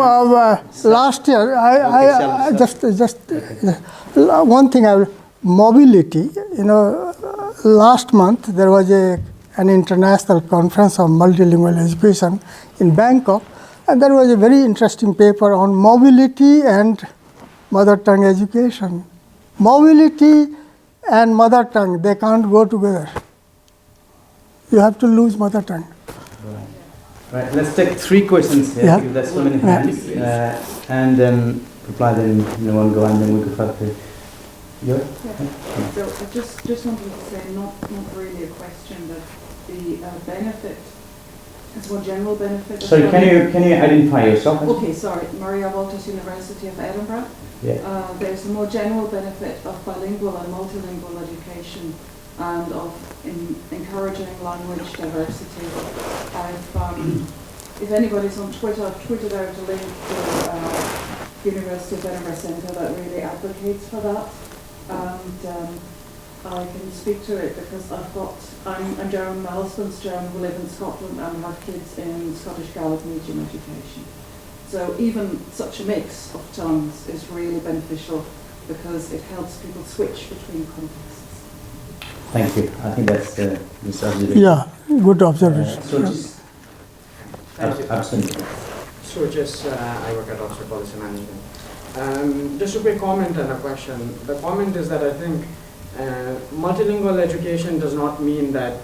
last year, I just one thing. Mobility. You know, last month there was an international conference on multilingual education in Bangkok, and there was a very interesting paper on mobility and mother tongue education. Mobility and mother tongue, they can't go together. You have to lose mother tongue. right. Let's take 3 questions here. Yeah. Because there's so many hands, and then reply. Then one go, and then we go further. You? So I just wanted to say, not really a question, but the benefit, it's more general benefit. of Sorry, can you identify yourself? Okay, sorry, Maria Walters University of Edinburgh. Yeah. There's a more general benefit of bilingual and multilingual education and of encouraging language diversity. If anybody's on Twitter, I've tweeted out a link to University of Edinburgh Centre that really advocates for that. And I can speak to it because I'm German, my husband's German, we live in Scotland and have kids in Scottish Gaelic medium education. So even such a mix of tongues is really beneficial because it helps people switch between contexts. Thank you. I think that's this observation. Yeah, good observation. So just absolutely. So just I work at Oxford Policy Management. Just a quick comment and a question. The comment is that I think multilingual education does not mean that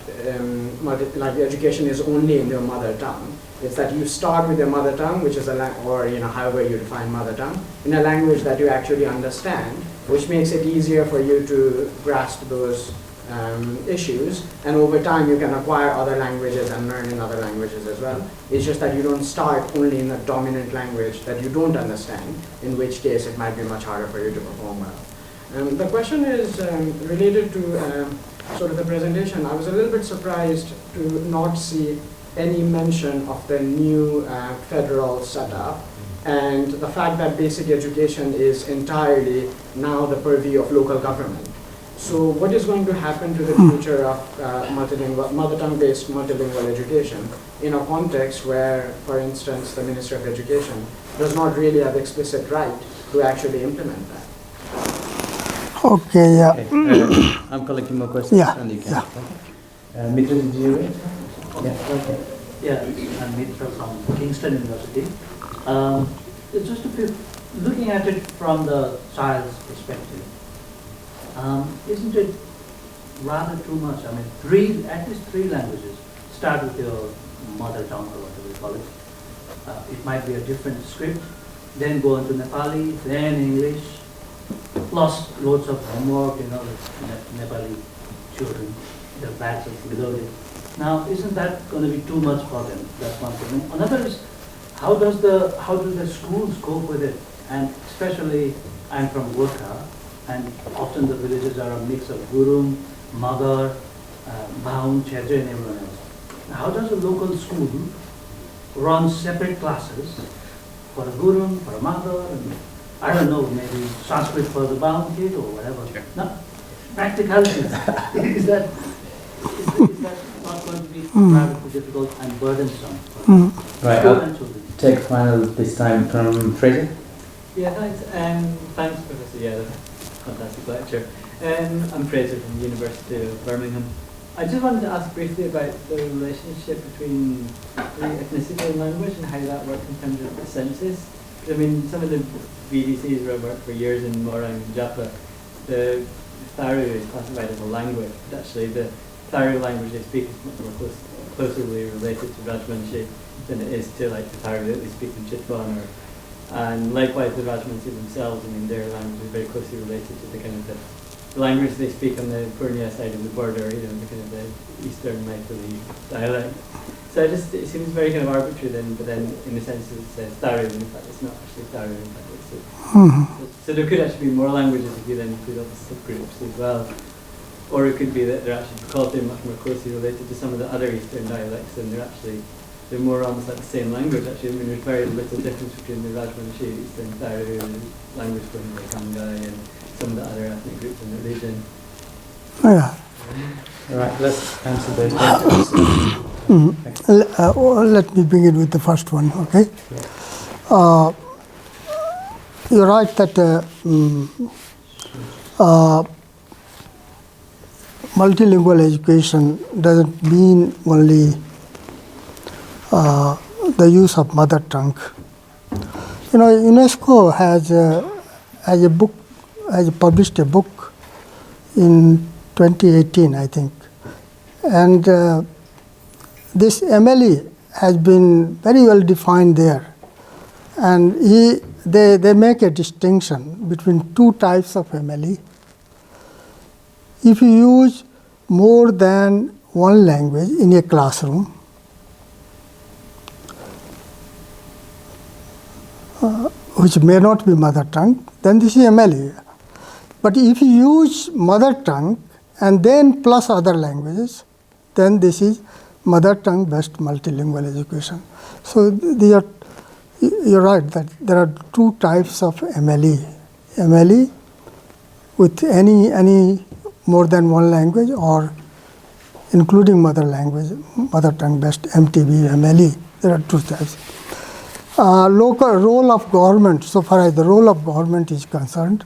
education is only in your mother tongue. It's that you start with your mother tongue, which is however you define mother tongue, in a language that you actually understand, which makes it easier for you to grasp those issues, and over time you can acquire other languages and learn in other languages as well. It's just that you don't start only in a dominant language that you don't understand, in which case it might be much harder for you to perform well. The question is related to sort of the presentation. I was a little bit surprised to not see any mention of the new federal setup and the fact that basic education is entirely now the purview of local government. So what is going to happen to the future of mother tongue-based multilingual education in a context where, for instance, the Minister of Education does not really have explicit right to actually implement that? Okay, yeah. Okay. I'm collecting more questions. Yeah, And you can. yeah. Mitra, did you read? Yeah. Okay. Yeah, I'm Mitra from Kingston University. It's just looking at it from the child's perspective. Isn't it rather too much? I mean, at least three languages. Start with your mother tongue or whatever you call it. It might be a different script. Then go on to Nepali, then English, plus loads of homework, with Nepali children, their bags are loaded. Now, isn't that going to be too much for them? That's one thing. Another is, how do the schools cope with it? And especially, I'm from Gurkha, and often the villages are a mix of Gurung, Magar, Baun, Chedre, and everyone else. How does a local school run separate classes for a Gurung, for a Magar, and I don't know, maybe Sanskrit for the Baun kid or whatever? Sure. No, practicalities. is that not going to be rather difficult and burdensome for Right, school I'll and children? take final this time from Fraser. Yeah, thanks. Thanks, Professor Yadava. Fantastic lecture. I'm Fraser from the University of Birmingham. I just wanted to ask briefly about the relationship between ethnicity and language and how that works in terms of the census. I mean, some of the VDCs where I worked for years in Morang and Japa, the Tharu is classified as a language, but actually the Tharu language they speak is much more closely related to Rajwanshi than it is to like the Tharu that they speak in Chitwan, and likewise the Rajwanshi themselves. I mean, their language is very closely related to the kind of the language they speak on the Purnia side of the border, the kind of the Eastern Maithili dialect. So it seems very kind of arbitrary then, but then in a sense it says Daru, in fact it's not actually Daru, in fact it's so there could actually be more languages if you then include other subgroups as well. Or it could be that they're actually, because they're much more closely related to some of the other Eastern dialects, and they're more almost like the same language actually. I mean, there's very little difference between the Rajwanshi Eastern Daru and language from the Kangai and some of the other ethnic groups in the region. Yeah. All right, let's answer those questions. Let me begin with the first one, okay? You're right that multilingual education doesn't mean only the use of mother tongue. You know, UNESCO has published a book in 2018, I think, and this MLE has been very well defined there, and they make a distinction between two types of MLE. If you use more than one language in a classroom, which may not be mother tongue, then this is MLE. But if you use mother tongue and then plus other languages, then this is mother tongue based multilingual education. So you're right that there are two types of MLE. MLE with any more than one language, or including mother tongue based MTB, MLE. There are two types. Local role of government, so far as the role of government is concerned,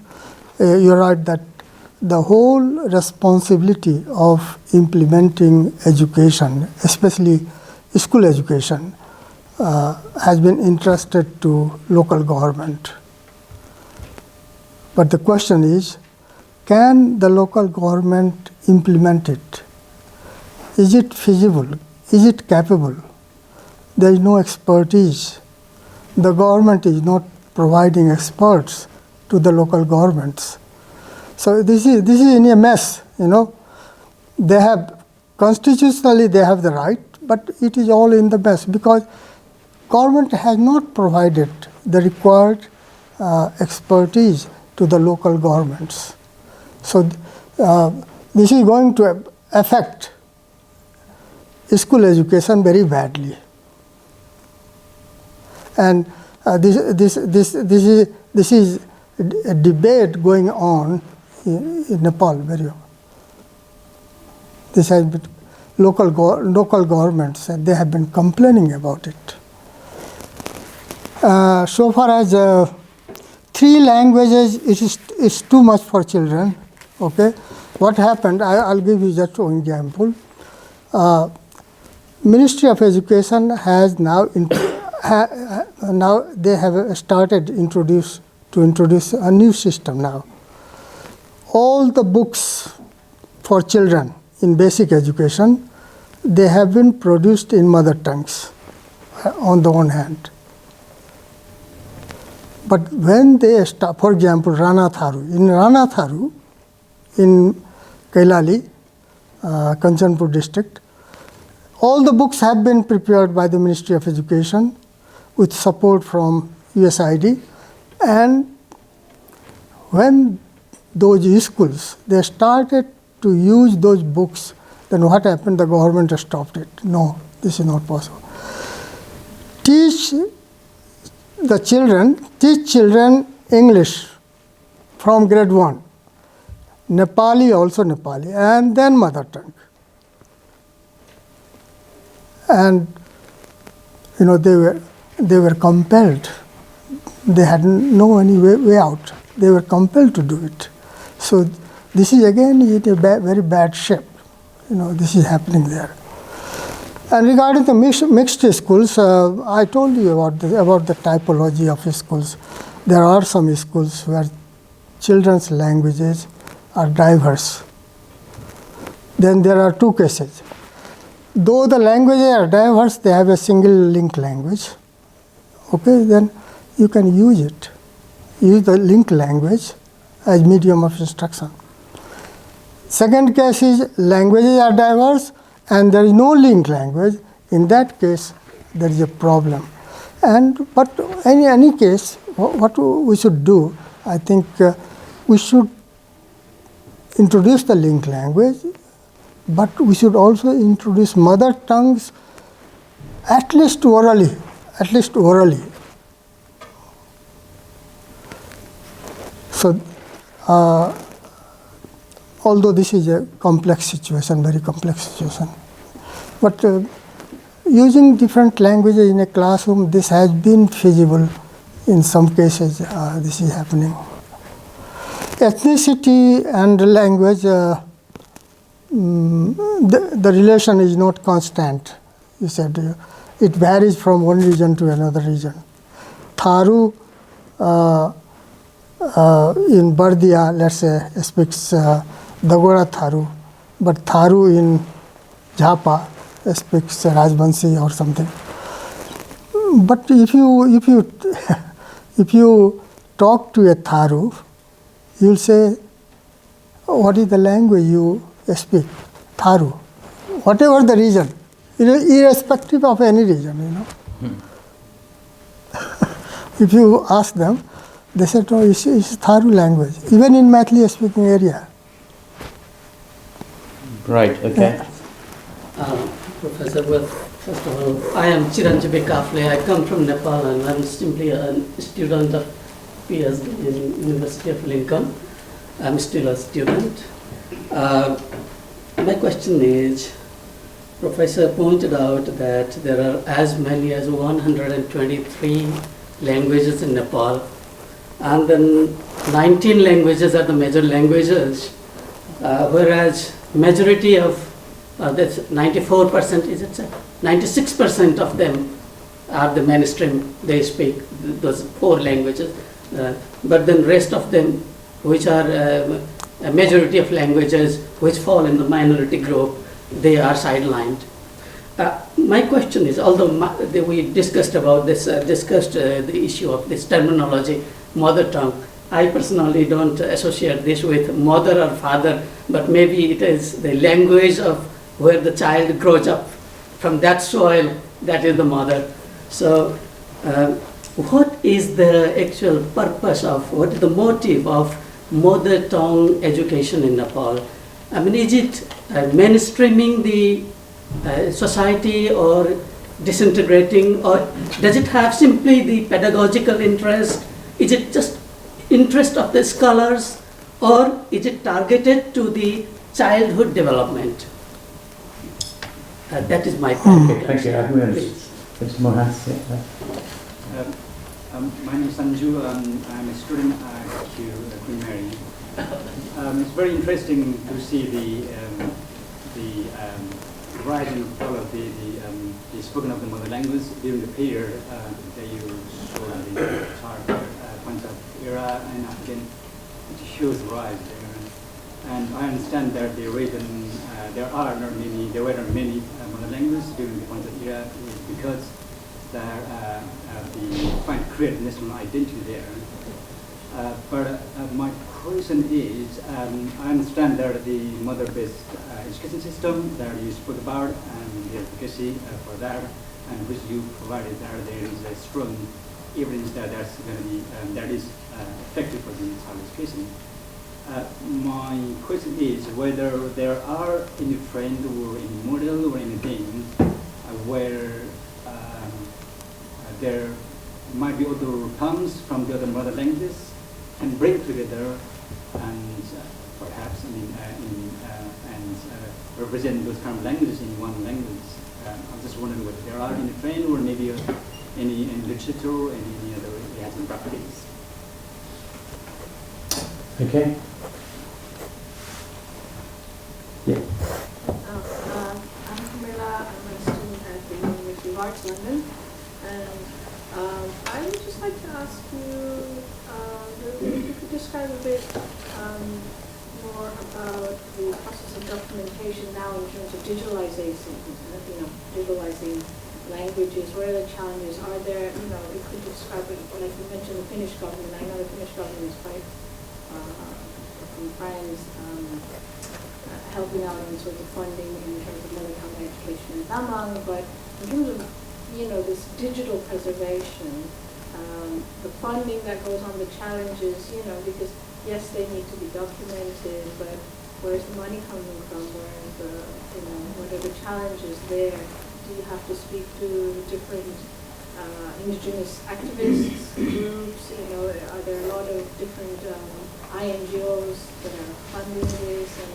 you're right that the whole responsibility of implementing education, especially school education, has been entrusted to local government. But the question is, can the local government implement it? Is it feasible? Is it capable? There is no expertise. The government is not providing experts to the local governments. So this is in a mess, you know. They have, constitutionally they have the right, but it is all in the mess because government has not provided the required expertise to the local governments. So this is going to affect school education very badly. And this is a debate going on in Nepal very well. This has been local governments, and they have been complaining about it. So far as 3 languages, it's too much for children. Okay, what happened? I'll give you just one example. Ministry of Education has now they have started to introduce a new system now. All the books for children in basic education, they have been produced in mother tongues on the one hand. But when they start, for example, Rana Tharu, in Kailali, Kanchanpur district, all the books have been prepared by the Ministry of Education with support from USAID. And when those schools, they started to use those books, then what happened? The government stopped it. No, this is not possible. Teach children English from grade 1, Nepali also Nepali, and then mother tongue. And you know, they were compelled. They had no any way out. They were compelled to do it. So this is again in a very bad shape. You know, this is happening there. And regarding the mixed schools, I told you about the typology of schools. There are some schools where children's languages are diverse. Then there are 2 cases. Though the languages are diverse, they have a single linked language. Okay, then you can use it. Use the linked language as medium of instruction. Second case is languages are diverse and there is no linked language. In that case, there is a problem. But in any case, what we should do, I think we should introduce the linked language, but we should also introduce mother tongues at least orally. So, although this is a complex situation, very complex situation, but using different languages in a classroom, this has been feasible. In some cases, this is happening. Ethnicity and language, the relation is not constant. You said it varies from one region to another region. Tharu in Bardia, let's say, speaks Dagora Tharu, but Tharu in Jhapa speaks Rajbansi or something. But if you talk to a Tharu, you'll say, what is the language you speak? Tharu. Whatever the region, irrespective of any region, If you ask them, they said, no, it's Tharu language, even in Maithili speaking area. Right, okay. Professor, well, first of all, I am Chiranjeevi Kafle. I come from Nepal and I'm simply a student of PhD in University of Lincoln. I'm still a student. My question is, Professor pointed out that there are as many as 123 languages in Nepal, and then 19 languages are the major languages, whereas majority of that's 94%, is it 96% of them are the mainstream, they speak those 4 languages, but then rest of them, which are a majority of languages which fall in the minority group, they are sidelined. My question is, although we discussed about this, the issue of this terminology, mother tongue, I personally don't associate this with mother or father, but maybe it is the language of where the child grows up, from that soil, that is the mother. So what is the actual purpose of, what is the motive of mother tongue education in Nepal? I mean, is it mainstreaming the society or disintegrating, or does it have simply the pedagogical interest? Is it just interest of the scholars, or is it targeted to the childhood development? That is my question. Okay, thank you. My name is Sanju. I'm a student at Queen Mary. It's very interesting to see the rise and fall of the spoken of the mother language during the period that you saw in the chart, Punjab era, and again it shows rise there. And I understand that the reason there were not many mother languages during the Punjab era because they trying to create national identity there. But my question is, I understand that the mother-based education system that you spoke about and the advocacy for that, and which you provided there is a strong evidence that that's going to be that is effective for the child education. My question is whether there are any trend or any model or anything where there might be other tongues from the other mother languages and bring together and perhaps represent those kind of languages in one language. I'm just wondering whether there are any trend or maybe any literature or any other areas in practice. Okay. Yeah. I'm Camilla. I'm a student at the University of Arts, London, and I would just like to ask you if you could describe a bit more about the process of documentation now in terms of digitalization, digitalizing languages. What are the challenges? Are there, if you could describe it, like you mentioned, the Finnish government. I know the Finnish government is quite from friends helping out in sort of funding in terms of mother tongue education and Tamang, but in terms of, this digital preservation, the funding that goes on, the challenges, because yes, they need to be documented, but where's the money coming from? What are the challenges there? Do you have to speak to different indigenous activists groups? Are there a lot of different INGOs that are funding this, and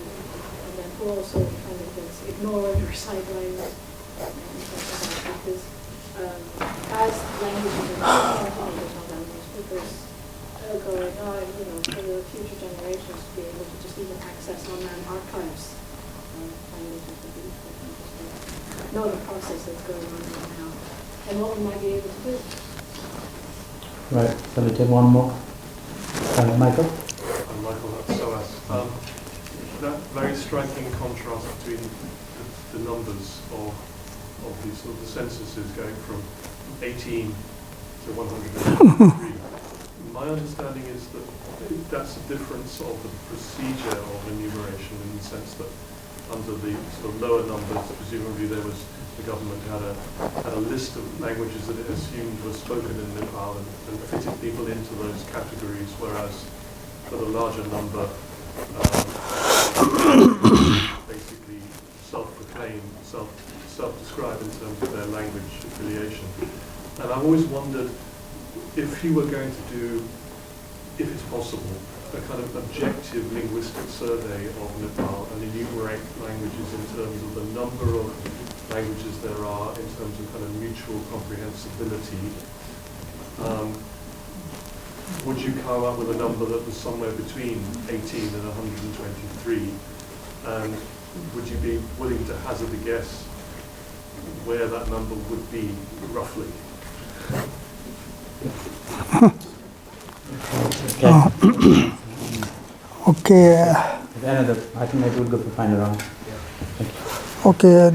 then who also kind of gets ignored or sidelined? Because as languages are language speakers going on, for the future generations to be able to just even access online archives languages would be important to know the process that's going on right now and what we might be able to do. Right, so we take one more. Michael? I'm Michael at SOAS. That very striking contrast between the numbers of these sort of the censuses going from 18 to 123. My understanding is that that's a difference of the procedure of enumeration in the sense that under the sort of lower numbers, presumably the government had a list of languages that it assumed were spoken in Nepal and fitted people into those categories, whereas for the larger number, basically self-proclaim, self-describe in terms of their language affiliation. And I've always wondered if you were going to do, if it's possible, a kind of objective linguistic survey of Nepal and enumerate languages in terms of the number of languages there are, in terms of kind of mutual comprehensibility, would you come up with a number that was somewhere between 18 and 123? And would you be willing to hazard a guess where that number would be, roughly? Okay. I think maybe we'll go for final round. Okay.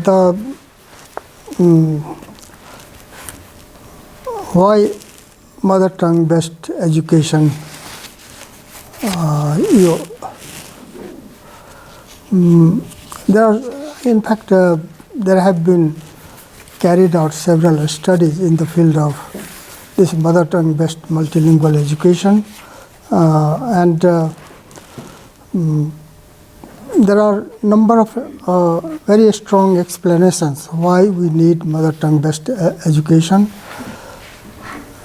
Why mother tongue based education? There have been carried out several studies in the field of this mother tongue based multilingual education, and there are a number of very strong explanations why we need mother tongue based education.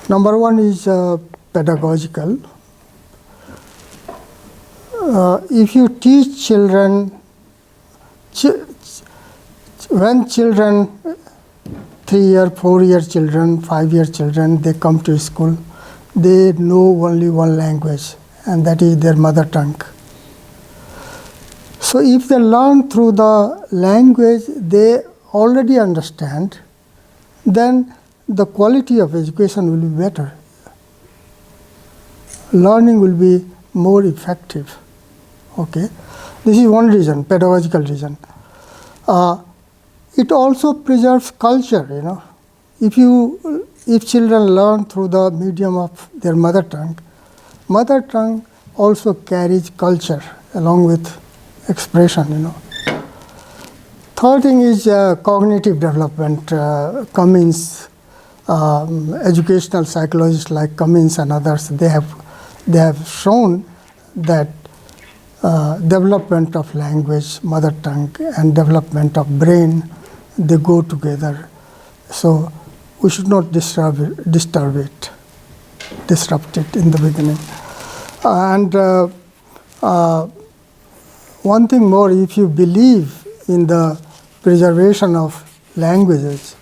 Number one is pedagogical. If you teach children, when children, 3-year, 4-year children, 5-year children, they come to school, they know only one language, and that is their mother tongue. So if they learn through the language they already understand, then the quality of education will be better. Learning will be more effective. Okay, this is one reason, pedagogical reason. It also preserves culture. If children learn through the medium of their mother tongue also carries culture along with expression. Third thing is cognitive development. Cummins, educational psychologists like Cummins and others, they have shown that development of language, mother tongue, and development of brain, they go together. So we should not disrupt it in the beginning. And one thing more, if you believe in the preservation of languages,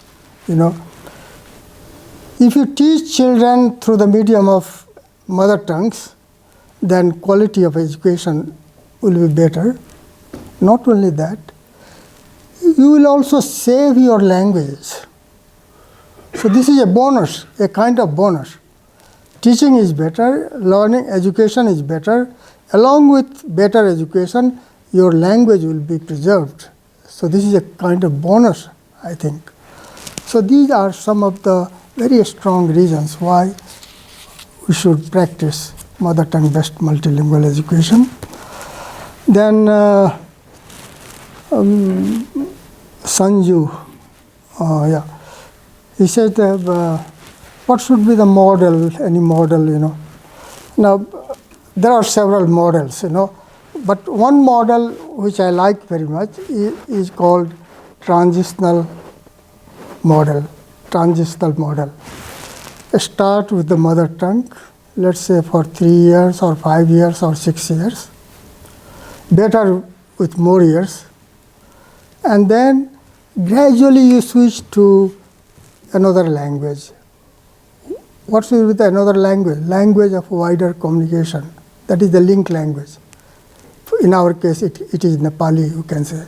if you teach children through the medium of mother tongues, then quality of education will be better. Not only that, you will also save your language. So this is a bonus, a kind of bonus. Teaching is better, learning, education is better. Along with better education, your language will be preserved. So this is a kind of bonus, I think. So these are some of the very strong reasons why we should practice mother tongue based multilingual education. Then Sanju Yeah. He said, what should be the model, any model, Now, there are several models, but one model which I like very much is called transitional model. Start with the mother tongue, let's say for 3 years or 5 years or 6 years, better with more years, and then gradually you switch to another language. What is with another language? Language of wider communication. That is the link language. In our case, it is Nepali, you can say.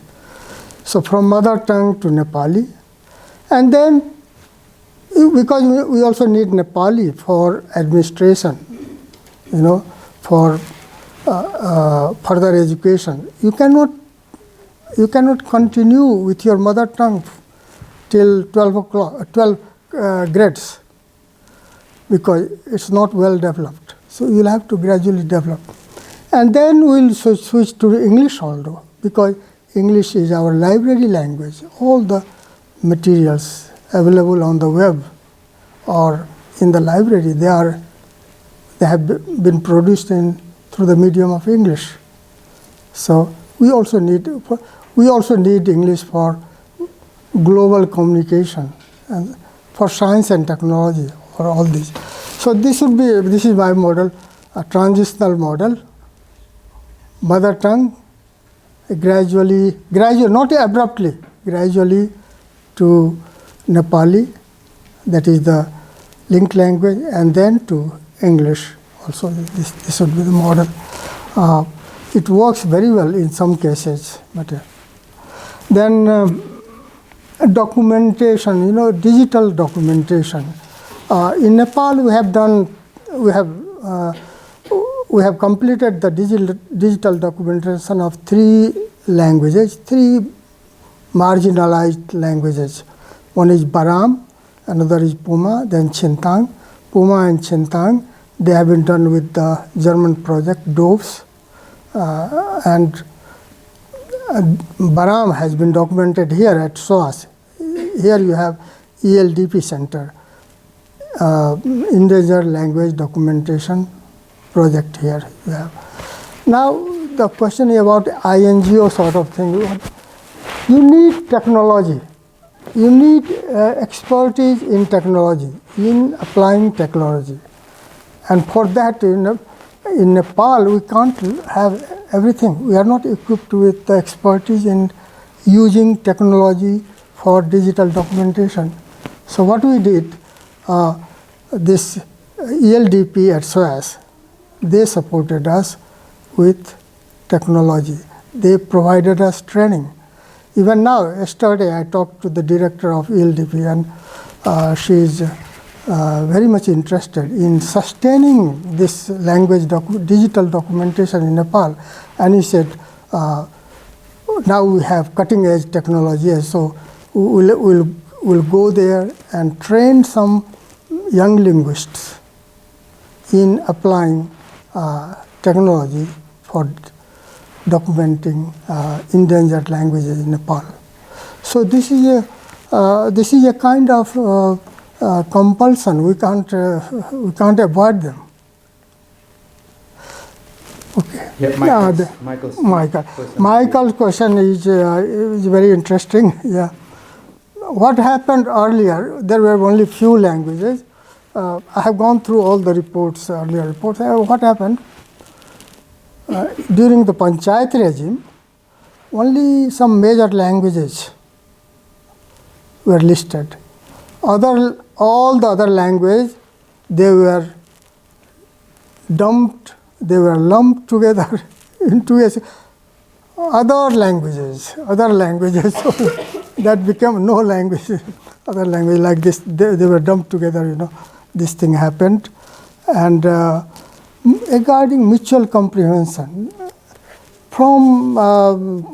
So from mother tongue to Nepali. And then, because we also need Nepali for administration, for further education. You cannot continue with your mother tongue till 12 grades, because it's not well developed. So you'll have to gradually develop. And then we'll switch to English also, because English is our library language. All the materials available on the web or in the library, they have been produced through the medium of English. So we also need English for global communication and for science and technology, for all this. So this is my model, a transitional model. Mother tongue, gradually, not abruptly, gradually to Nepali, that is the link language, and then to English. Also, this would be the model. It works very well in some cases, but then documentation, digital documentation. In Nepal, we have completed the digital documentation of 3 languages, 3 marginalized languages. One is Baram, another is Puma, then Chintang. Puma and Chintang, they have been done with the German project DOVS, and Baram has been documented here at SOAS. Here you have ELDP Center, Endangered Language Documentation Project here you have. Now the question is about INGO sort of thing. You need technology. You need expertise in technology, in applying technology. And for that, in Nepal, we can't have everything. We are not equipped with the expertise in using technology for digital documentation. So what we did, this ELDP at SOAS, they supported us with technology. They provided us training. Even now, yesterday I talked to the director of ELDP, and she is very much interested in sustaining this language digital documentation in Nepal. And he said, now we have cutting edge technology, so we'll go there and train some young linguists in applying technology for documenting endangered languages in Nepal. So this is a kind of compulsion. We can't avoid them. Okay. Yeah, Michael's question is very interesting. Yeah. What happened earlier? There were only few languages. I have gone through all the reports, earlier reports. What happened? During the Panchayat regime, only some major languages were listed. All the other languages, they were lumped together into other languages. So that became no languages. Other languages like this, they were dumped together. This thing happened, and regarding mutual comprehension, from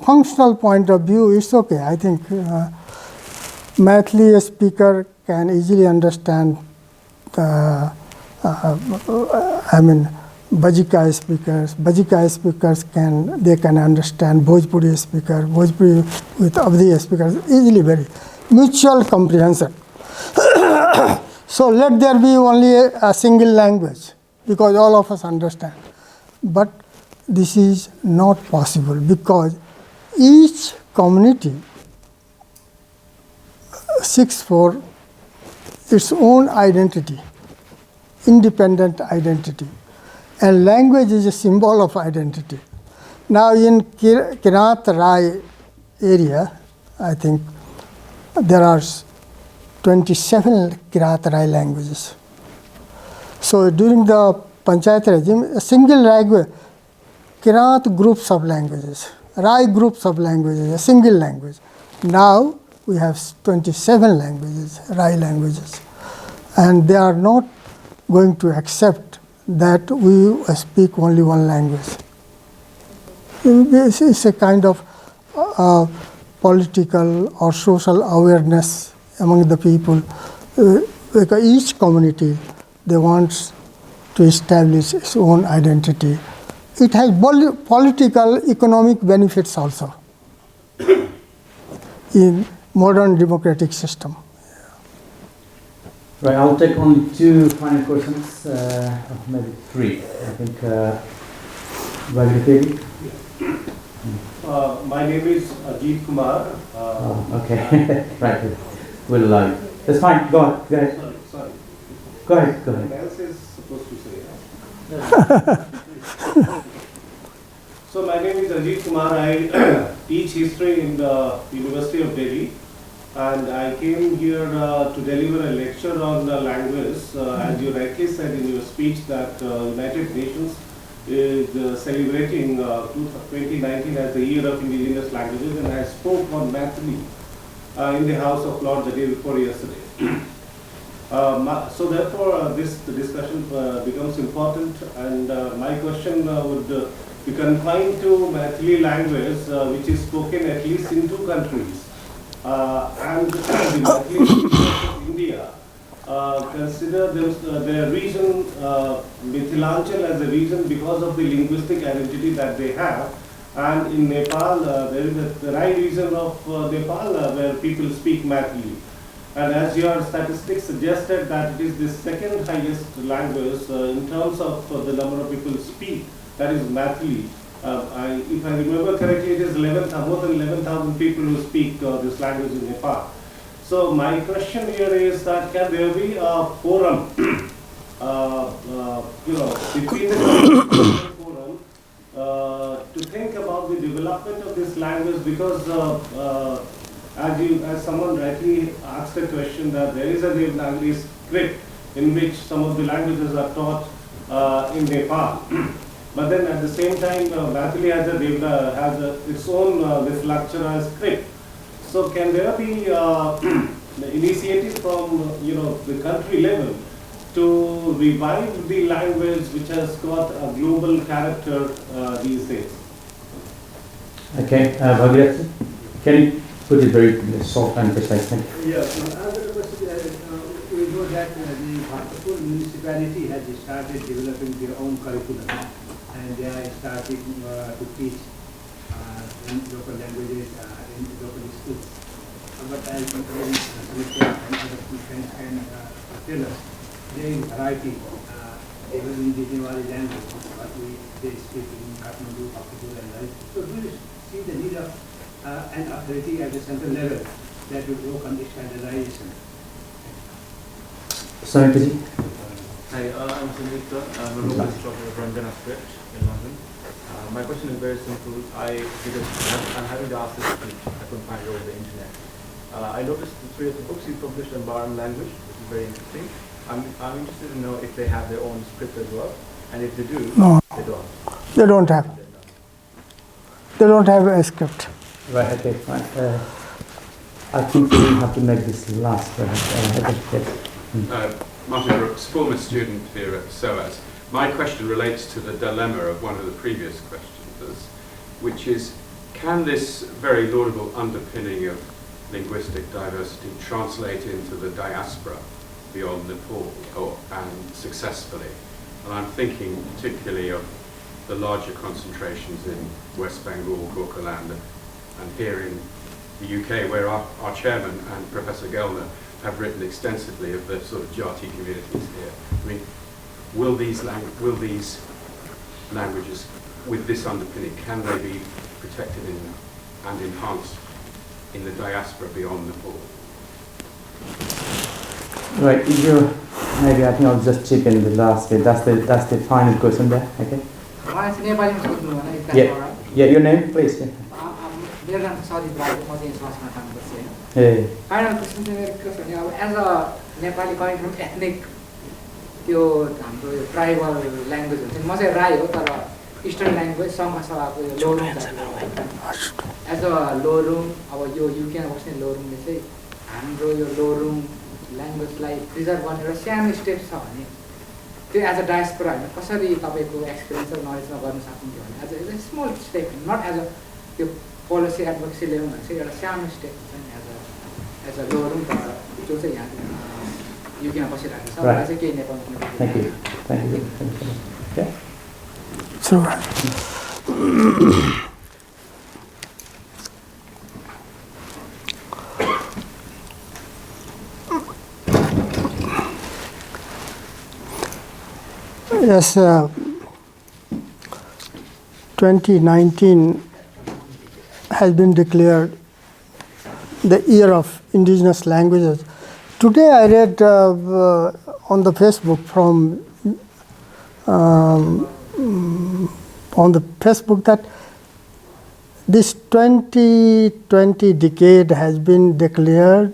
functional point of view, it's okay. I think Maithili speaker can easily understand Bajika speakers can understand Bhojpuri speaker, Bhojpuri with Avdi speakers easily very. mutual comprehension. So let there be only a single language, because all of us understand. But this is not possible, because each community seeks for its own identity, independent identity. And language is a symbol of identity. Now in Kirat Rai area, I think there are 27 Kirat Rai languages. So during the Panchayat regime, a single language, Kirat groups of languages, Rai groups of languages, a single language. Now we have 27 languages, Rai languages. And they are not going to accept that we speak only one language. This is a kind of political or social awareness among the people. Because each community, they want to establish its own identity. It has political, economic benefits also in modern democratic system. Right, I'll take only two final questions, maybe three. I think, Vagrateri? My name is Ajit Kumar. Okay, right, we'll allow you. That's fine, go on, go ahead. Sorry. Go ahead, go Someone ahead. else is supposed to say. So my name is Ajit Kumar. I teach history in the University of Delhi, and I came here to deliver a lecture on language. As you rightly said in your speech, that United Nations is celebrating 2019 as the year of indigenous languages, and I spoke on Mathili in the House of Lords the day before yesterday. So therefore, this discussion becomes important, and my question would be confined to Mathili language, which is spoken at least in two countries. And the Mathili of India consider their region, Mithilanchal, as a region because of the linguistic identity that they have. And in Nepal, there is the Rai region of Nepal where people speak Mathili. And as your statistics suggested that it is the second highest language in terms of the number of people who speak, that is Mathili. If I remember correctly, it is more than 11,000 people who speak this language in Nepal. So my question here is that can there be a forum, between the forum to think about the development of this language, because as someone rightly asked a question, that there is a Devanagari script in which some of the languages are taught in Nepal. But then at the same time, Mathili has its own Lecture script. So can there be initiative from the country level to revive the language which has got a global character these days? Okay, Bhagirath, can you put it very soft and precise? Yes, another question, we know that the Bhaktapur municipality has started developing their own curriculum, and they are starting to teach in local languages in local schools. But as Samitra and other friends can tell us, there is variety, even in the Nepali language, what they speak in Kathmandu, Bhaktapur, and Rai. So do you see the need of an authority at the central level that will work on this standardization? Sorry, Hi, I'm Samitra. I'm a local instructor from BNAC in London. My question is very simple. Because I'm having to ask this speech, I couldn't find it over the internet. I noticed the three of the books you published in Baran language, which is very interesting. I'm interested to know if they have their own script as well, and if they do, No. they don't. They don't have. They don't have a script. Right, okay, fine. I think we have to make this last. Martin Brooks, former student here at SOAS. My question relates to the dilemma of one of the previous questions, which is, can this very laudable underpinning of linguistic diversity translate into the diaspora beyond Nepal and successfully? And I'm thinking particularly of the larger concentrations in West Bengal, Gorkhaland, and here in the UK, where our chairman and Professor Gelner have written extensively of the sort of Jati communities here. I mean, will these languages, with this underpinning, can they be protected and enhanced in the diaspora beyond Nepal? Right, maybe I think I'll just chip in the last bit. That's the final question there, okay? Yeah, your name, please. Yeah. मेरो नाम सजित राई म चाहिँ SOAS-मा काम गर्छु हैन final question चाहिँ मेरो के छ भने अब as a Nepali coming from ethnic त्यो हाम्रो ट्राइबल ल्याङ्ग्वेज हुन्छ म चाहिँ राई हो तर इस्टर्न ल्याङ्ग्वेज सङ्घसभाको यो लोरुङ एज अ लोरुङ अब यो युकेमा बस्ने लोरुङले चाहिँ हाम्रो यो लोरुङ ल्याङ्ग्वेजलाई प्रिजर्भ गर्ने एउटा सानो स्टेप छ भने त्यो एज अ डायस्पोरा होइन कसरी तपाईँको एक्सपिरियन्स र नलेजमा गर्न सक्नुहुन्छ भने as a small step not as a त्यो पोलिसी एडभोकेसी लेभल भने चाहिँ एउटा सानो स्टेप छ नि एज अ लोरुङ जो चाहिँ यहाँ युकेमा बसिरहेको छ मलाई चाहिँ केही नेपालमा Yes, 2019 has been declared the year of indigenous languages. Today I read on the Facebook that this 2020 decade has been declared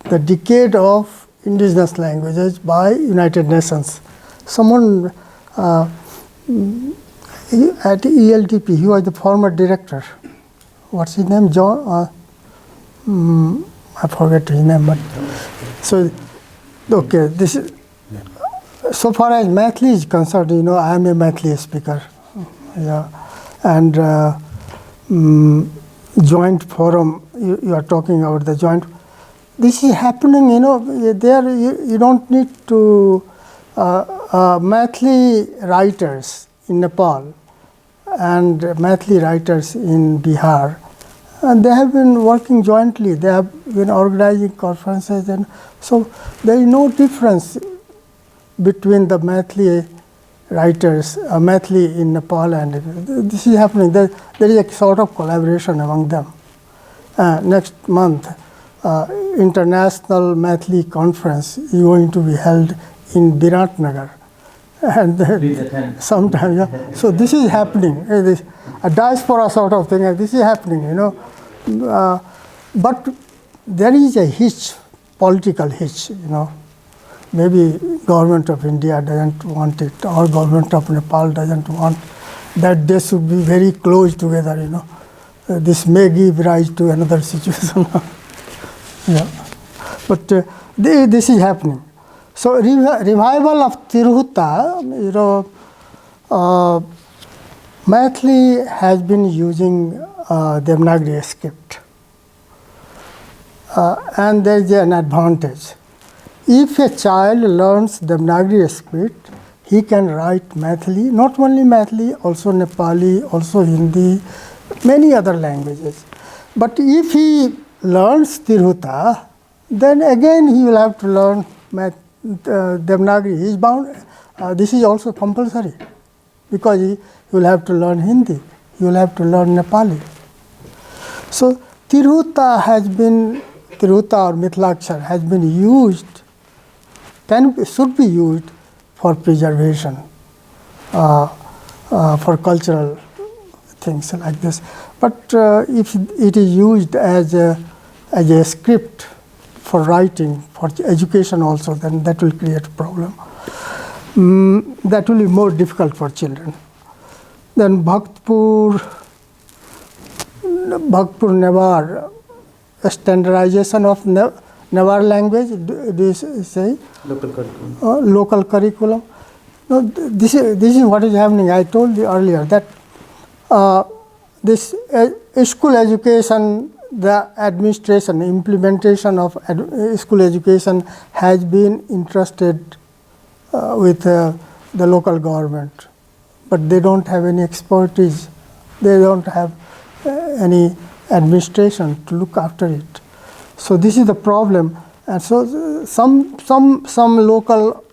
the decade of indigenous languages by United Nations. Someone at ELTP, he was the former director. What's his name? John? I forget his name. But so, okay. This is, so far as Mathli is concerned, you know, I am a Mathli speaker. Yeah, and joint forum. You are talking about the joint. This is happening. You know, there you don't need to. Mathli writers in Nepal and Mathli writers in Bihar, and they have been working jointly. They have been organizing conferences, and so there is no difference between the Mathli writers, Mathli in Nepal, and this is happening. There is a sort of collaboration among them. Next month, International Mathli Conference is going to be held in Viratnagar, and sometime, yeah. So this is happening. A diaspora sort of thing. This is happening, you know. But there is a hitch, political hitch, you know. Maybe government of India doesn't want it, or government of Nepal doesn't want that they should be very close together, you know. This may give rise to another situation. Yeah, but this is happening. So revival of Tirhuta, you know, Mathli has been using Devanagari script, and there is an advantage. If a child learns Devanagari script, he can write Mathli, not only Mathli, also Nepali, also Hindi, many other languages. But if he learns Tirhuta, then again he will have to learn Devanagari. He is bound. This is also compulsory, because he will have to learn Hindi. He will have to learn Nepali. So Tirhuta or Mithlakshar has been used, should be used for preservation, for cultural things like this. But if it is used as a script for writing, for education also, then that will create a problem. That will be more difficult for children. Then Bhaktpur Nevar, standardization of Nevar language, do you say? Local curriculum. Local curriculum. No, this is what is happening. I told you earlier that this school education, the administration, implementation of school education has been entrusted with the local government, but they don't have any expertise. They don't have any administration to look after it. So this is the problem. And so some local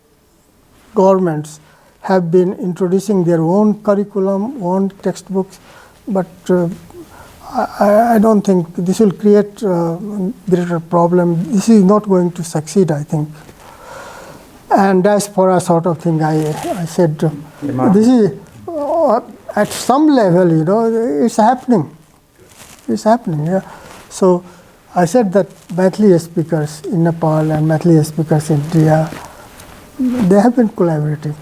governments have been introducing their own curriculum, own textbooks, but I don't think this will create a greater problem. This is not going to succeed, I think. And diaspora sort of thing, I said, this is at some level, you know, it's happening. It's happening, yeah. So I said that Maithili speakers in Nepal and Maithili speakers in India, they have been collaborating,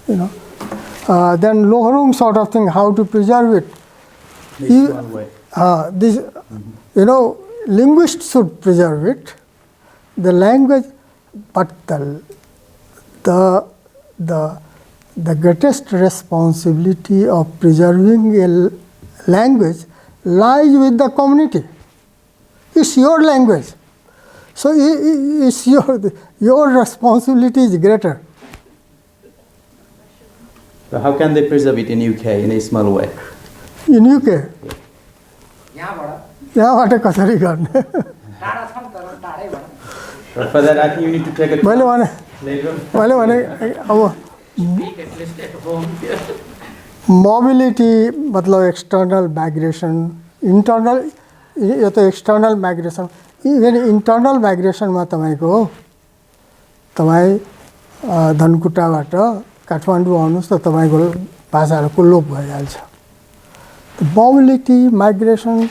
you know. Then Lohorung sort of thing, how to preserve it. You know, linguists should preserve it, the language, but the greatest responsibility of preserving a language lies with the community. It's your language, so it's your responsibility is greater. So how can they preserve it in UK in a small way? In UK? यहाँबाट कसरी गर्ने? For that, I think you need to take a class later. मैले भने अब mobility मतलब external migration, internal यो त external migration, even internal migration मा तपाईको तपाई धनकुटाबाट काठमाडौँ आउनुस् त तपाईको भाषाहरुको लोप भइहाल्छ. मोबिलिटी माइग्रेसन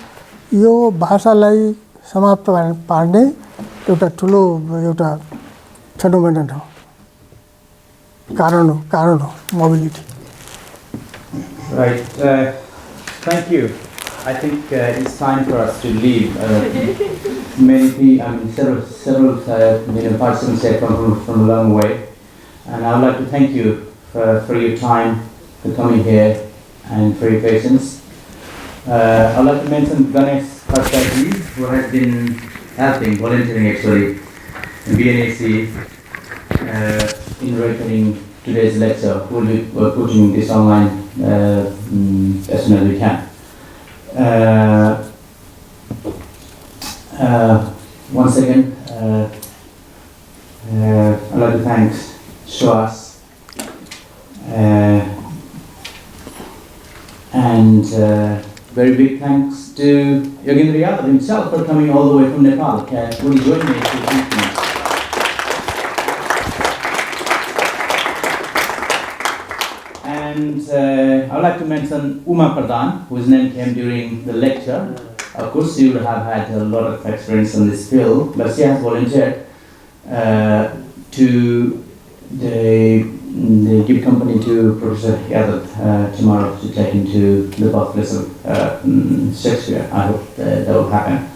यो भाषालाई समाप्त पार्ने एउटा ठुलो एउटा फेनोमेनन हो, कारण हो mobility. Right. Thank you. I think it's time for us to leave. Several participants have come from a long way, and I would like to thank you for your time, for coming here, and for your patience. I would like to mention Ganesh Kartaji, who has been helping, volunteering actually, in BNAC in recording today's lecture. We'll be putting this online as soon as we can. Once again, I'd like to thank SOAS and very big thanks to Yogendra himself for coming all the way from Nepal. Will you join me to thank me? And I would like to mention Uma Pradhan, whose name came during the lecture. Of course, she would have had a lot of experience in this field, but she has volunteered to give company to Professor Yadava tomorrow to take him to the birthplace of Shakespeare. I hope that will happen.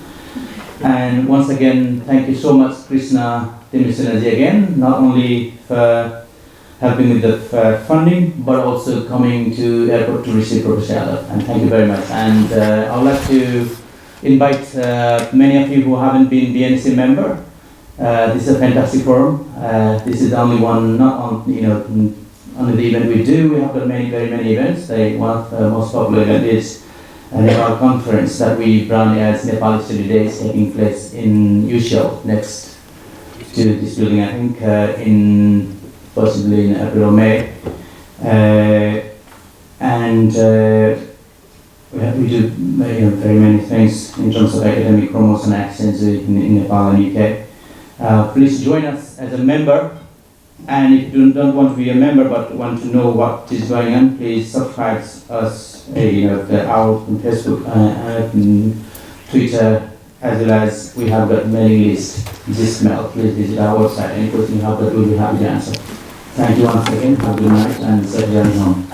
And once again, thank you so much, Krishna Adhikari again, not only for helping with the funding, but also coming to airport to receive Professor Yadava. And thank you very much. And I would like to invite many of you who haven't been BNAC member. This is a fantastic forum. This is the only one, not on, only the event we do. We have got very many events. One of the most popular events is a Nepal conference that we run as Nepal Study Days, taking place in Ushel next to this building, I think, possibly in April or May. We do very many things in terms of academic promotion actions in Nepal and UK. Please join us as a member, and if you don't want to be a member but want to know what is going on, please subscribe us our Facebook and Twitter, as well as we have got mailing list, Gmail. Please visit our website. Any question you have, that we'll be happy to answer. Thank you once again. Have a good night and safe journey home.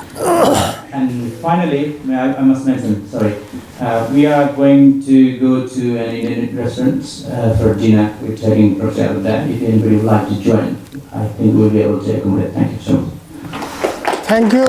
And finally, I must mention, we are going to go to an Indian restaurant for dinner. We're taking Professor of that. If anybody would like to join, I think we'll be able to accommodate. Thank you so much. Thank you.